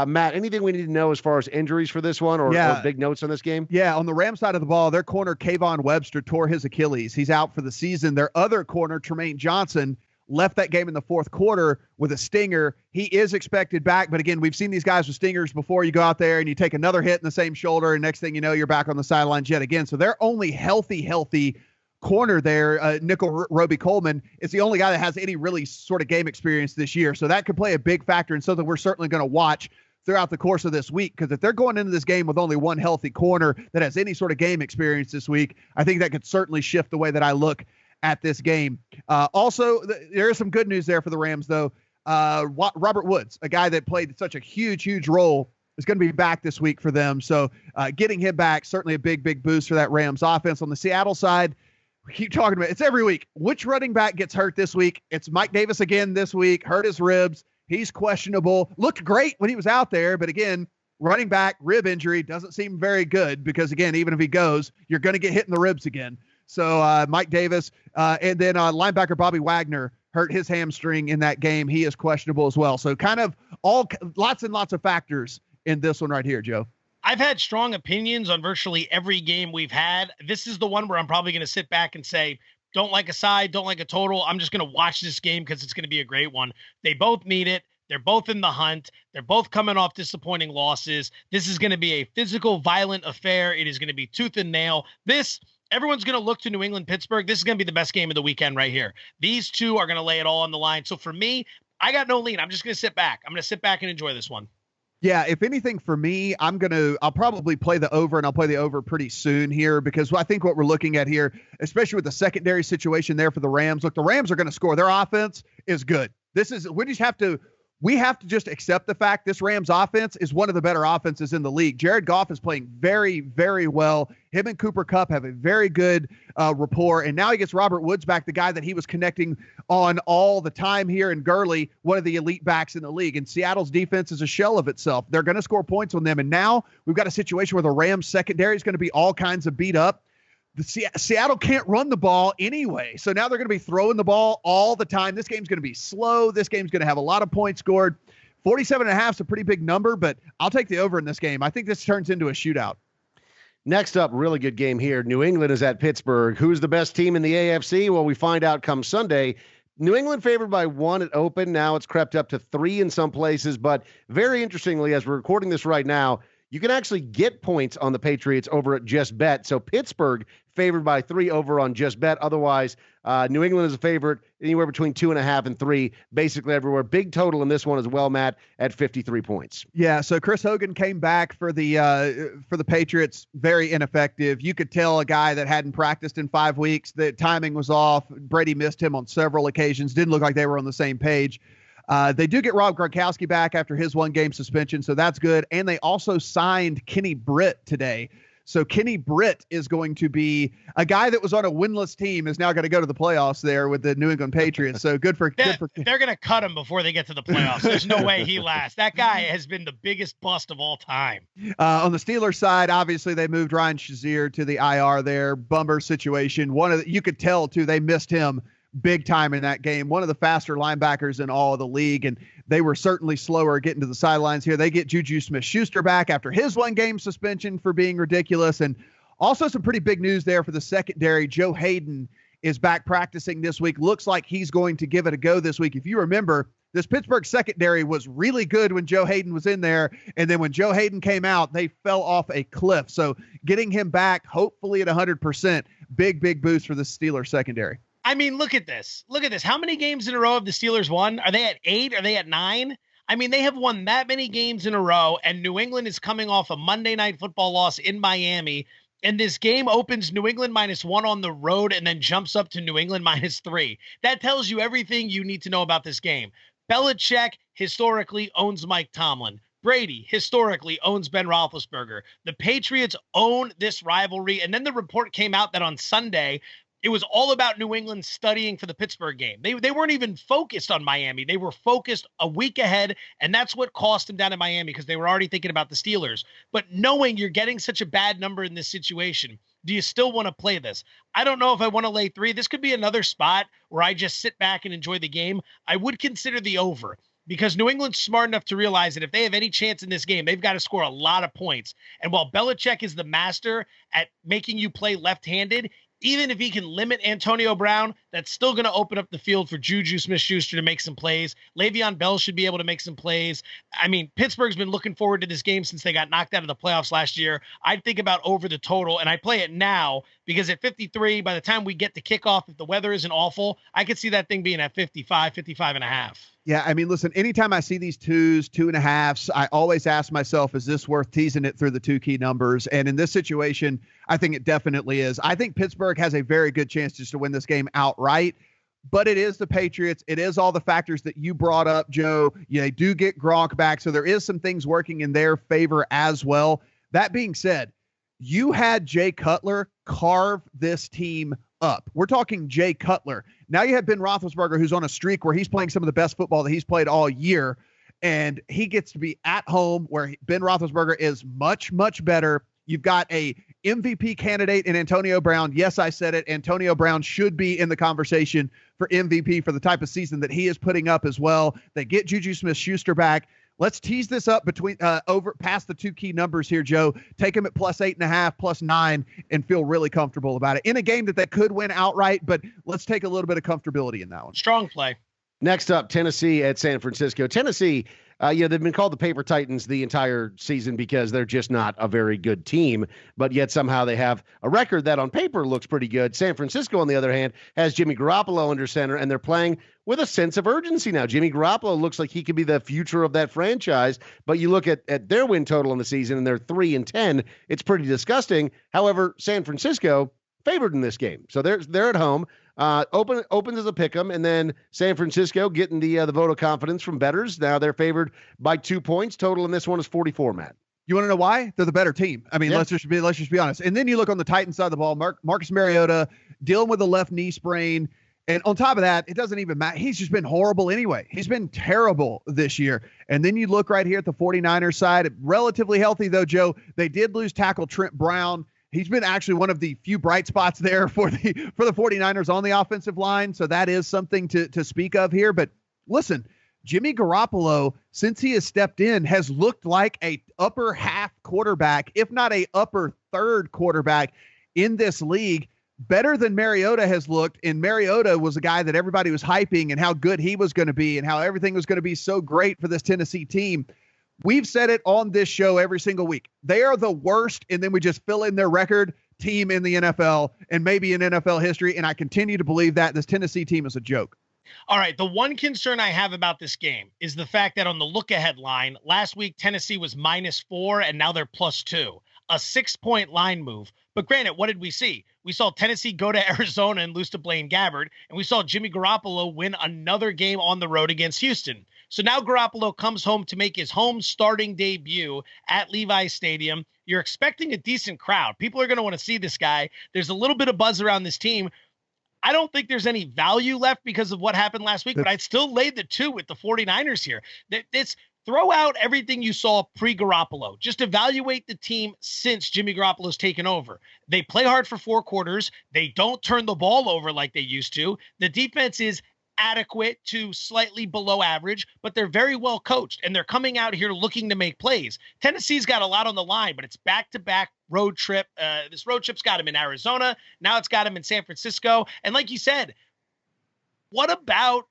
Matt, anything we need to know as far as injuries for this one or big notes on this game? Yeah, on the Rams side of the ball, their corner, Kayvon Webster, tore his Achilles. He's out for the season. Their other corner, Tremaine Johnson, left that game in the fourth quarter with a stinger. He is expected back, but again, we've seen these guys with stingers before. You go out there and you take another hit in the same shoulder, and next thing you know, you're back on the sidelines yet again. So they're only healthy corner there. Nickel Roby Coleman is the only guy that has any really sort of game experience this year. So that could play a big factor and something we're certainly going to watch throughout the course of this week, because if they're going into this game with only one healthy corner that has any sort of game experience this week, I think that could certainly shift the way that I look at this game. Also, there is some good news there for the Rams, though. Robert Woods, a guy that played such a huge role, is going to be back this week for them. So getting him back, certainly a big boost for that Rams offense. On the Seattle side, we keep talking about it's every week. Which running back gets hurt this week? It's Mike Davis again this week, hurt his ribs. He's questionable. Looked great when he was out there, but again, running back, rib injury, doesn't seem very good because, again, even if he goes, you're going to get hit in the ribs again. So Mike Davis, and then linebacker Bobby Wagner hurt his hamstring in that game. He is questionable as well. So kind of lots and lots of factors in this one right here, Joe. I've had strong opinions on virtually every game we've had. This is the one where I'm probably going to sit back and say, don't like a side, don't like a total. I'm just going to watch this game because it's going to be a great one. They both need it. They're both in the hunt. They're both coming off disappointing losses. This is going to be a physical, violent affair. It is going to be tooth and nail. Everyone's going to look to New England, Pittsburgh. This is going to be the best game of the weekend right here. These two are going to lay it all on the line. So for me, I got no lean. I'm just going to sit back. I'm going to sit back and enjoy this one. Yeah, if anything for me, I'll probably play the over, and I'll play the over pretty soon here, because I think what we're looking at here, especially with the secondary situation there for the Rams, look, the Rams are going to score. Their offense is good. We have to just accept the fact this Rams offense is one of the better offenses in the league. Jared Goff is playing very, very well. Him and Cooper Kupp have a very good rapport. And now he gets Robert Woods back, the guy that he was connecting on all the time here, in Gurley, one of the elite backs in the league. And Seattle's defense is a shell of itself. They're going to score points on them. And now we've got a situation where the Rams secondary is going to be all kinds of beat up. Seattle can't run the ball anyway. So now they're going to be throwing the ball all the time. This game's going to be slow. This game's going to have a lot of points scored. 47.5 is a pretty big number, but I'll take the over in this game. I think this turns into a shootout. Next up, really good game here. New England is at Pittsburgh. Who's the best team in the AFC? Well, we find out come Sunday. New England favored by 1 at open. Now it's crept up to 3 in some places. But very interestingly, as we're recording this right now, you can actually get points on the Patriots over at Just Bet. So Pittsburgh favored by 3 over on Just Bet. Otherwise, New England is a favorite anywhere between 2.5 and 3, basically everywhere. Big total in this one as well, Matt, at 53 points. Yeah, so Chris Hogan came back for the Patriots, very ineffective. You could tell a guy that hadn't practiced in 5 weeks. The timing was off. Brady missed him on several occasions. Didn't look like they were on the same page. They do get Rob Gronkowski back after his 1-game suspension, so that's good. And they also signed Kenny Britt today. So Kenny Britt is going to be a guy that was on a winless team is now going to go to the playoffs there with the New England Patriots. So good for they're going to cut him before they get to the playoffs. There's no way he lasts. That guy has been the biggest bust of all time. On the Steelers side, obviously they moved Ryan Shazier to the IR there. Bummer situation. You could tell too, they missed him big time in that game. One of the faster linebackers in all of the league, and they were certainly slower getting to the sidelines here. They get Juju Smith-Schuster back after his 1-game suspension for being ridiculous. And also some pretty big news there for the secondary. Joe Hayden is back practicing this week. Looks like he's going to give it a go this week. If you remember, this Pittsburgh secondary was really good when Joe Hayden was in there. And then when Joe Hayden came out, they fell off a cliff. So getting him back, hopefully at 100%, big boost for the Steelers secondary. I mean, look at this. Look at this. How many games in a row have the Steelers won? Are they at 8? Are they at 9? I mean, they have won that many games in a row, and New England is coming off a Monday Night Football loss in Miami. And this game opens New England -1 on the road and then jumps up to New England -3. That tells you everything you need to know about this game. Belichick historically owns Mike Tomlin. Brady historically owns Ben Roethlisberger. The Patriots own this rivalry. And then the report came out that on Sunday, it was all about New England studying for the Pittsburgh game. They weren't even focused on Miami. They were focused a week ahead, and that's what cost them down in Miami because they were already thinking about the Steelers. But knowing you're getting such a bad number in this situation, do you still want to play this? I don't know if I want to lay 3. This could be another spot where I just sit back and enjoy the game. I would consider the over because New England's smart enough to realize that if they have any chance in this game, they've got to score a lot of points. And while Belichick is the master at making you play left-handed, even if he can limit Antonio Brown, that's still going to open up the field for Juju Smith-Schuster to make some plays. Le'Veon Bell should be able to make some plays. I mean, Pittsburgh's been looking forward to this game since they got knocked out of the playoffs last year. I'd think about over the total, and I play it now because at 53, by the time we get to kickoff, if the weather isn't awful, I could see that thing being at 55, 55.5. Yeah, I mean, listen, anytime I see these 2s, 2.5s, I always ask myself, is this worth teasing it through the 2 key numbers? And in this situation, I think it definitely is. I think Pittsburgh has a very good chance just to win this game outright, but it is the Patriots. It is all the factors that you brought up, Joe. Yeah, they do get Gronk back, so there is some things working in their favor as well. That being said, you had Jay Cutler carve this team up. We're talking Jay Cutler. Now you have Ben Roethlisberger, who's on a streak where he's playing some of the best football that he's played all year, and he gets to be at home where Ben Roethlisberger is much better. You've got a MVP candidate in Antonio Brown. Yes, I said it. Antonio Brown should be in the conversation for MVP for the type of season that he is putting up as well. They get Juju Smith-Schuster back. Let's tease this up between over past the 2 key numbers here, Joe. Take them at +8.5, +9, and feel really comfortable about it in a game that they could win outright. But let's take a little bit of comfortability in that one. Strong play. Next up, Tennessee at San Francisco. Tennessee, they've been called the Paper Titans the entire season because they're just not a very good team, but yet somehow they have a record that on paper looks pretty good. San Francisco, on the other hand, has Jimmy Garoppolo under center, and they're playing with a sense of urgency now. Jimmy Garoppolo looks like he could be the future of that franchise, but you look at their win total in the season, and they're 3-10. It's pretty disgusting. However, San Francisco favored in this game, so they're at home. Opens as a pick'em, and then San Francisco getting the vote of confidence from bettors. Now they're favored by 2 points. Total in this one is 44, Matt. You want to know why? They're the better team. I mean, let's just be honest. And then you look on the Titans side of the ball, Marcus Mariota dealing with a left knee sprain. And on top of that, it doesn't even matter. He's just been horrible anyway. He's been terrible this year. And then you look right here at the 49ers side, relatively healthy though, Joe. They did lose tackle Trent Brown. He's been actually one of the few bright spots there for the 49ers on the offensive line. So that is something to speak of here. But listen, Jimmy Garoppolo, since he has stepped in, has looked like a upper half quarterback, if not a upper third quarterback in this league, better than Mariota has looked. And Mariota was a guy that everybody was hyping and how good he was going to be and how everything was going to be so great for this Tennessee team. We've said it on this show every single week. They are the worst, and then we just fill in their record, team in the NFL and maybe in NFL history, and I continue to believe that this Tennessee team is a joke. All right, the one concern I have about this game is the fact that on the look-ahead line, last week Tennessee was -4, and now they're +2. A 6-point line move. But granted, what did we see? We saw Tennessee go to Arizona and lose to Blaine Gabbert, and we saw Jimmy Garoppolo win another game on the road against Houston. So now Garoppolo comes home to make his home starting debut at Levi's Stadium. You're expecting a decent crowd. People are going to want to see this guy. There's a little bit of buzz around this team. I don't think there's any value left because of what happened last week, but I'd still lay the 2 with the 49ers here. This throw out everything you saw pre-Garoppolo. Just evaluate the team since Jimmy Garoppolo's taken over. They play hard for 4 quarters. They don't turn the ball over like they used to. The defense is adequate to slightly below average, but they're very well coached, and they're coming out here looking to make plays. Tennessee's got a lot on the line, but it's back-to-back road trip. This road trip's got him in Arizona. Now it's got him in San Francisco. And like you said, what about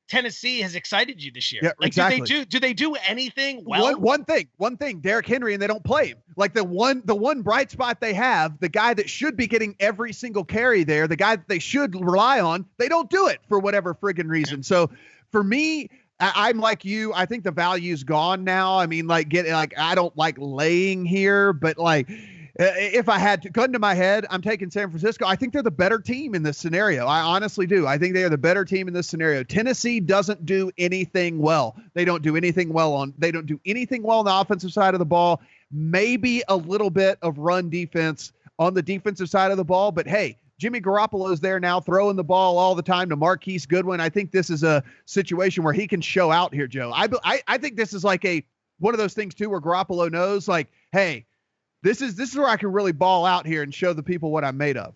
Tennessee has excited you this year? Yeah, like, exactly. Do they do anything well? One thing, Derrick Henry, and they don't play him. Like the one bright spot they have, the guy that should be getting every single carry there, the guy that they should rely on, they don't do it for whatever friggin' reason. So for me, I'm like you. I think the value's gone now. I mean, I don't like laying here, but if I had to gun to my head, I'm taking San Francisco. I think they're the better team in this scenario. I honestly do. I think they are the better team in this scenario. Tennessee doesn't do anything well. They don't do anything well on the offensive side of the ball. Maybe a little bit of run defense on the defensive side of the ball. But hey, Jimmy Garoppolo is there now throwing the ball all the time to Marquise Goodwin. I think this is a situation where he can show out here, Joe. I think this is like one of those things too, where Garoppolo knows hey, this is where I can really ball out here and show the people what I'm made of.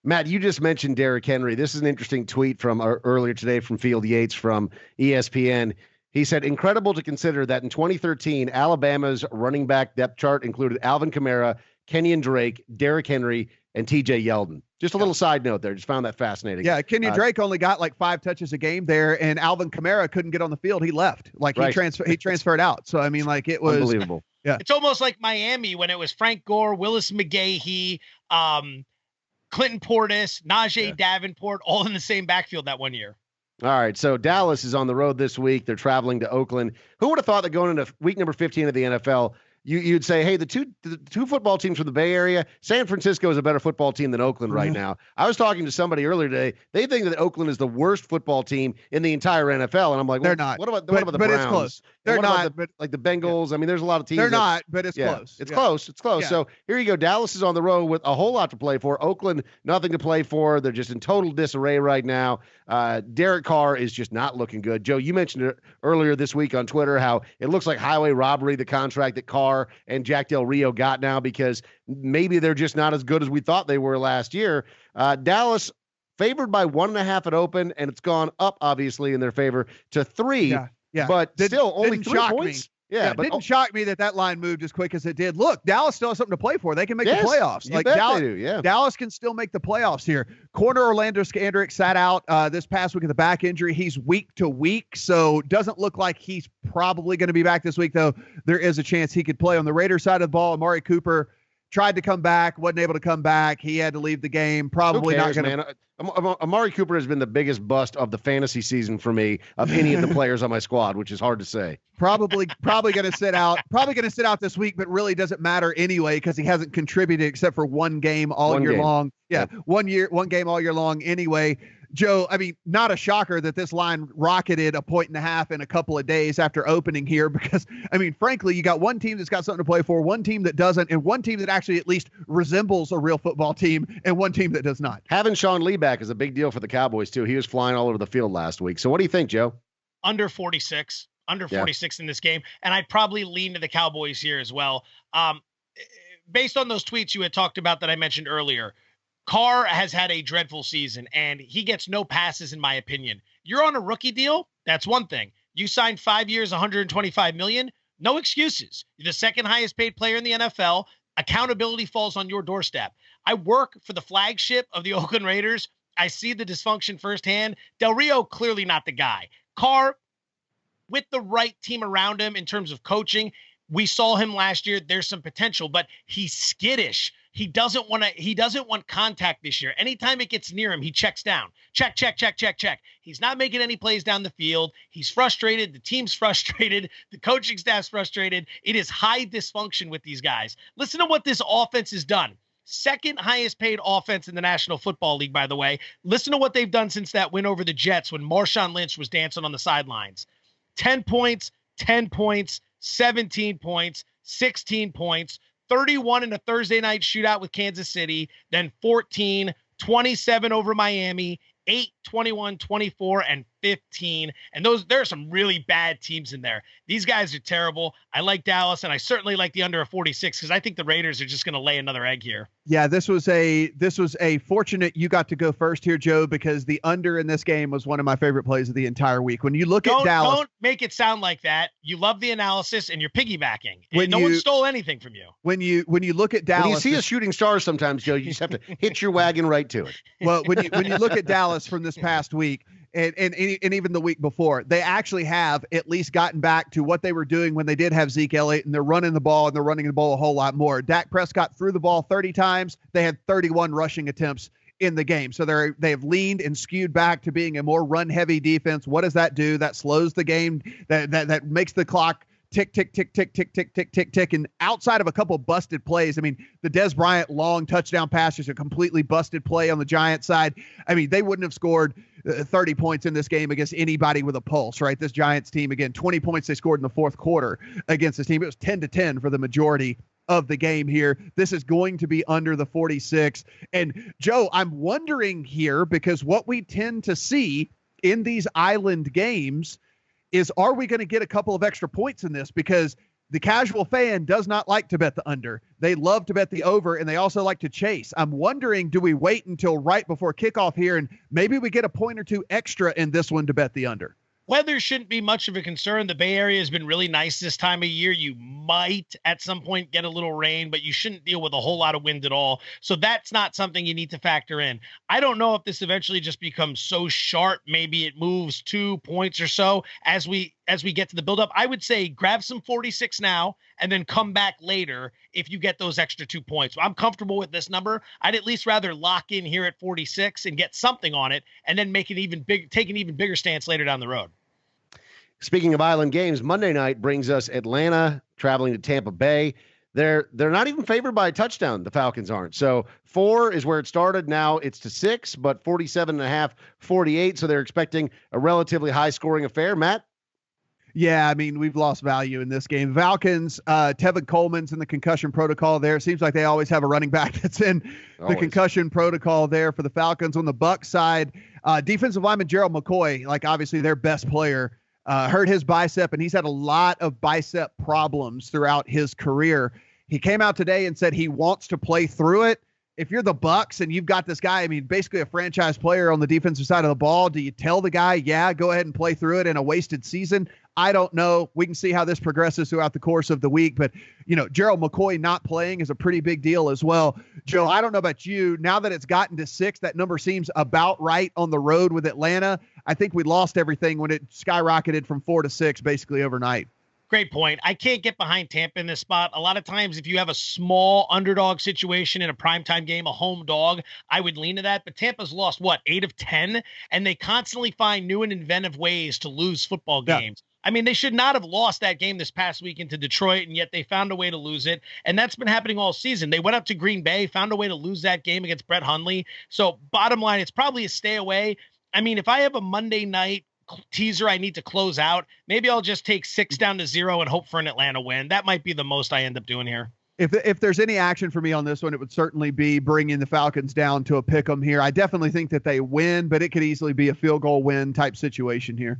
Matt, you just mentioned Derrick Henry. This is an interesting tweet from earlier today from Field Yates from ESPN. He said, incredible to consider that in 2013, Alabama's running back depth chart included Alvin Kamara, Kenyon Drake, Derrick Henry, and TJ Yeldon. Just a little side note there. Just found that fascinating. Yeah, Kenyon Drake only got 5 touches a game there, and Alvin Kamara couldn't get on the field. He left. He transferred out. So, I mean, it was unbelievable. Yeah. It's almost like Miami when it was Frank Gore, Willis McGahee, Clinton Portis, Najee Davenport, all in the same backfield that one year. All right, so Dallas is on the road this week. They're traveling to Oakland. Who would have thought that going into week number 15 of the NFL, you'd say, hey, the two football teams from the Bay Area, San Francisco is a better football team than Oakland right now. I was talking to somebody earlier today. They think that Oakland is the worst football team in the entire NFL, and I'm like, they're not. What about the Browns? But it's close. They're not. The Bengals. I mean, there's a lot of teams. They're not, but it's close. It's close. It's close. Yeah. So here you go. Dallas is on the road with a whole lot to play for. Oakland, nothing to play for. They're just in total disarray right now. Derek Carr is just not looking good. Joe, you mentioned it earlier this week on Twitter how it looks like highway robbery, the contract that Carr and Jack Del Rio got now, because maybe they're just not as good as we thought they were last year. Dallas favored by 1.5 at open, and it's gone up obviously in their favor to 3. Yeah. But still only 3 points. Yeah, but it didn't shock me that line moved as quick as it did. Look, Dallas still has something to play for. They can make the playoffs. Dallas, they do, yeah. Dallas can still make the playoffs here. Corner Orlando Scandrick sat out this past week with a back injury. He's week to week, so doesn't look like he's probably going to be back this week, though there is a chance he could play. On the Raiders side of the ball, Amari Cooper tried to come back, wasn't able to come back. He had to leave the game. Probably not going to. Amari Cooper has been the biggest bust of the fantasy season for me of any of the players on my squad, which is hard to say. Probably going to sit out. Probably going to sit out this week, but really doesn't matter anyway because he hasn't contributed except for one game all year long. Yeah, one game all year long anyway. Joe, I mean, not a shocker that this line rocketed 1.5 points in a couple of days after opening here because, I mean, frankly, you got one team that's got something to play for, one team that doesn't, and one team that actually at least resembles a real football team, and one team that does not. Having Sean Lee back is a big deal for the Cowboys, too. He was flying all over the field last week. So what do you think, Joe? Under 46 in this game, and I'd probably lean to the Cowboys here as well. Based on those tweets you had talked about that I mentioned earlier, Carr has had a dreadful season, and he gets no passes, in my opinion. You're on a rookie deal. That's one thing. You signed 5 years, $125 million. No excuses. You're the second highest paid player in the NFL. Accountability falls on your doorstep. I work for the flagship of the Oakland Raiders. I see the dysfunction firsthand. Del Rio, clearly not the guy. Carr, with the right team around him in terms of coaching, we saw him last year. There's some potential, but he's skittish. He doesn't want contact this year. Anytime it gets near him, he checks down. Check. He's not making any plays down the field. He's frustrated. The team's frustrated. The coaching staff's frustrated. It is high dysfunction with these guys. Listen to what this offense has done. Second highest paid offense in the National Football League, by the way. Listen to what they've done since that win over the Jets when Marshawn Lynch was dancing on the sidelines. 10 points, 10 points, 17 points, 16 points, 31 in a Thursday night shootout with Kansas City, then 14, 27 over Miami, 8, 21, 24, and 15. And there are some really bad teams in there. These guys are terrible. I like Dallas, and I certainly like the under of 46 because I think the Raiders are just going to lay another egg here. Yeah, this was a fortunate you got to go first here, Joe, because the under in this game was one of my favorite plays of the entire week. When you look at Dallas, don't make it sound like that. You love the analysis and you're piggybacking. No one stole anything from you. When you look at Dallas, when you see a shooting star, sometimes, Joe, you just have to hit your wagon right to it. Well, when you look at Dallas from this past week, and even the week before, they actually have at least gotten back to what they were doing when they did have Zeke Elliott, and they're running the ball, and they're running the ball a whole lot more. Dak Prescott threw the ball 30 times. They had 31 rushing attempts in the game. So they have leaned and skewed back to being a more run-heavy defense. What does that do? That slows the game. That makes the clock tick, tick, tick, tick, tick, tick, tick, tick, tick. And outside of a couple busted plays, I mean, the Dez Bryant long touchdown pass is a completely busted play on the Giants side. I mean, they wouldn't have scored 30 points in this game against anybody with a pulse, right? This Giants team, again, 20 points they scored in the fourth quarter against this team. It was 10-10 for the majority of the game here. This is going to be under the 46. And Joe, I'm wondering here, because what we tend to see in these island games is, are we going to get a couple of extra points in this? Because the casual fan does not like to bet the under. They love to bet the over, and they also like to chase. I'm wondering, do we wait until right before kickoff here, and maybe we get a point or two extra in this one to bet the under? Weather shouldn't be much of a concern. The Bay Area has been really nice this time of year. You might at some point get a little rain, but you shouldn't deal with a whole lot of wind at all. So that's not something you need to factor in. I don't know if this eventually just becomes so sharp. Maybe it moves 2 points or so as we get to the buildup. I would say grab some 46 now and then come back later if you get those extra 2 points. I'm comfortable with this number. I'd at least rather lock in here at 46 and get something on it and then take an even bigger stance later down the road. Speaking of island games, Monday night brings us Atlanta traveling to Tampa Bay. They're not even favored by a touchdown. The Falcons aren't. So 4 is where it started. Now it's to 6, but 47.5, 48. So they're expecting a relatively high scoring affair. Matt? Yeah, I mean, we've lost value in this game. Falcons, Tevin Coleman's in the concussion protocol there. It seems like they always have a running back that's in the concussion protocol there for the Falcons. On the Bucs side, defensive lineman Gerald McCoy, like obviously their best player, hurt his bicep, and he's had a lot of bicep problems throughout his career. He came out today and said he wants to play through it. If you're the Bucs and you've got this guy, I mean, basically a franchise player on the defensive side of the ball, do you tell the guy, yeah, go ahead and play through it in a wasted season? I don't know. We can see how this progresses throughout the course of the week. But, you know, Gerald McCoy not playing is a pretty big deal as well. Joe, I don't know about you. Now that it's gotten to 6, that number seems about right on the road with Atlanta. I think we lost everything when it skyrocketed from 4 to 6 basically overnight. Great point. I can't get behind Tampa in this spot. A lot of times, if you have a small underdog situation in a primetime game, a home dog, I would lean to that. But Tampa's lost, 8 of 10? And they constantly find new and inventive ways to lose football games. I mean, they should not have lost that game this past week into Detroit, and yet they found a way to lose it. And that's been happening all season. They went up to Green Bay, found a way to lose that game against Brett Hundley. So bottom line, it's probably a stay away. I mean, if I have a Monday night teaser I need to close out, maybe I'll just take 6 down to 0 and hope for an Atlanta win. That might be the most I end up doing here. If there's any action for me on this one, it would certainly be bringing the Falcons down to a pick 'em here. I definitely think that they win, but it could easily be a field goal win type situation here.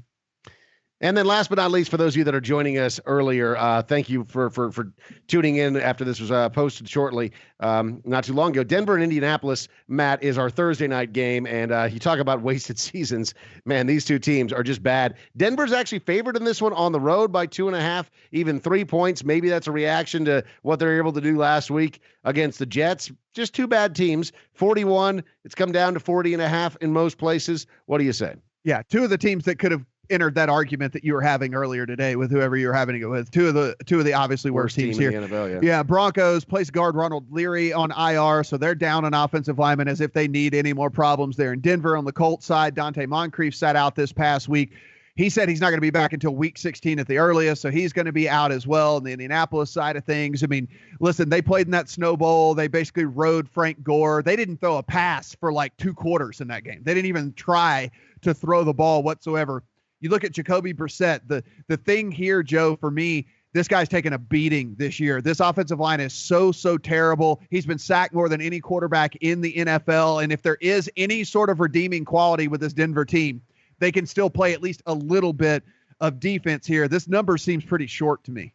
And then last but not least, for those of you that are joining us earlier, thank you for tuning in after this was posted shortly, not too long ago. Denver and Indianapolis, Matt, is our Thursday night game. And you talk about wasted seasons. Man, these two teams are just bad. Denver's actually favored in this one on the road by 2.5, even 3 points. Maybe that's a reaction to what they're able to do last week against the Jets. Just two bad teams. 41, it's come down to 40.5 in most places. What do you say? Yeah, two of the teams that could have entered that argument that you were having earlier today with whoever you were having it with. Two of the obviously worst teams here. In the NFL, yeah, Broncos place guard Ronald Leary on IR, so they're down an offensive lineman as if they need any more problems there in Denver. On the Colts side, Dante Moncrief sat out this past week. He said he's not going to be back until week 16 at the earliest, so he's going to be out as well. On the Indianapolis side of things, I mean, listen, they played in that Snow Bowl. They basically rode Frank Gore. They didn't throw a pass for like 2 quarters in that game. They didn't even try to throw the ball whatsoever You look at Jacoby Brissett. The thing here, Joe, for me, this guy's taken a beating this year. This offensive line is so terrible. He's been sacked more than any quarterback in the NFL. And if there is any sort of redeeming quality with this Denver team, they can still play at least a little bit of defense here. This number seems pretty short to me.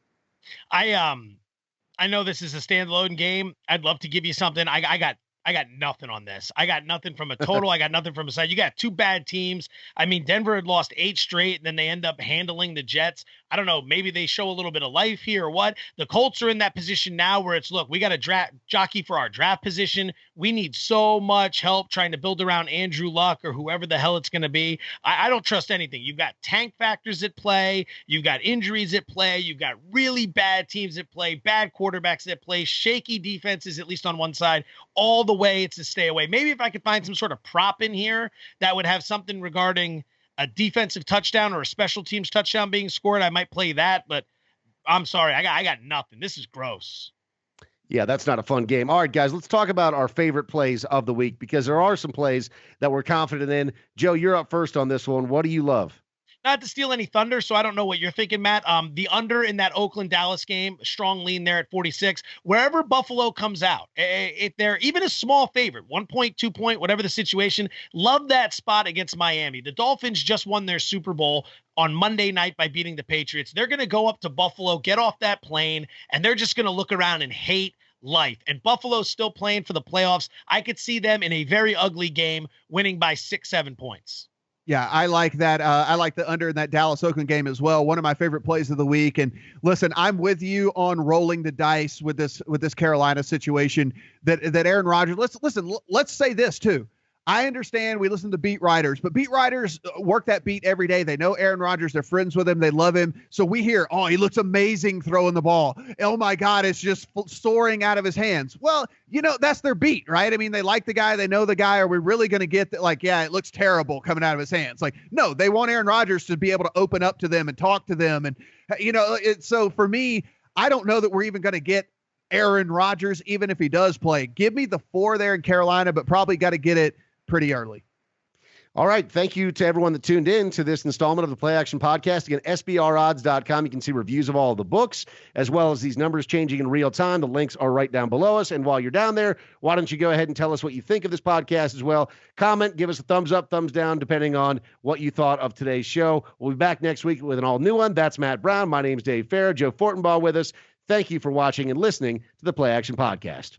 I know this is a standalone game. I'd love to give you something. I got nothing on this. I got nothing from a total. I got nothing from a side. You got two bad teams. I mean, Denver had lost 8 straight, and then they end up handling the Jets. I don't know. Maybe they show a little bit of life here or what. The Colts are in that position now where it's, look, we got to jockey for our draft position. We need so much help trying to build around Andrew Luck or whoever the hell it's going to be. I don't trust anything. You've got tank factors at play. You've got injuries at play. You've got really bad teams at play, bad quarterbacks at play, shaky defenses, at least on one side. All the way it's a stay away. Maybe if I could find some sort of prop in here that would have something regarding a defensive touchdown or a special teams touchdown being scored, I might play that, but I'm sorry. I got nothing. This is gross. Yeah, that's not a fun game. All right, guys, let's talk about our favorite plays of the week, because there are some plays that we're confident in. Joe, you're up first on this one. What do you love? Not to steal any thunder, so I don't know what you're thinking, Matt. The under in that Oakland-Dallas game, strong lean there at 46. Wherever Buffalo comes out, if they're even a small favorite, 1 point, 2 point, whatever the situation, love that spot against Miami. The Dolphins just won their Super Bowl on Monday night by beating the Patriots. They're going to go up to Buffalo, get off that plane, and they're just going to look around and hate life. And Buffalo's still playing for the playoffs. I could see them in a very ugly game, winning by 6-7 points. Yeah, I like that. I like the under in that Dallas-Oakland game as well. One of my favorite plays of the week. And listen, I'm with you on rolling the dice with this Carolina situation. That Aaron Rodgers. Let's say this too. I understand we listen to beat writers, but beat writers work that beat every day. They know Aaron Rodgers. They're friends with him. They love him. So we hear, oh, he looks amazing throwing the ball. Oh, my God, it's just soaring out of his hands. Well, that's their beat, right? I mean, they like the guy. They know the guy. Are we really going to get that? Like, yeah, it looks terrible coming out of his hands. Like, no, they want Aaron Rodgers to be able to open up to them and talk to them. And, so for me, I don't know that we're even going to get Aaron Rodgers, even if he does play. Give me the 4 there in Carolina, but probably got to get it pretty early. All right. Thank you to everyone that tuned in to this installment of the Play Action Podcast. Again, SBRodds.com. You can see reviews of all of the books, as well as these numbers changing in real time. The links are right down below us. And while you're down there, why don't you go ahead and tell us what you think of this podcast as well? Comment, give us a thumbs up, thumbs down, depending on what you thought of today's show. We'll be back next week with an all-new one. That's Matt Brown. My name's Dave Farah. Joe Fortenbaugh with us. Thank you for watching and listening to the Play Action Podcast.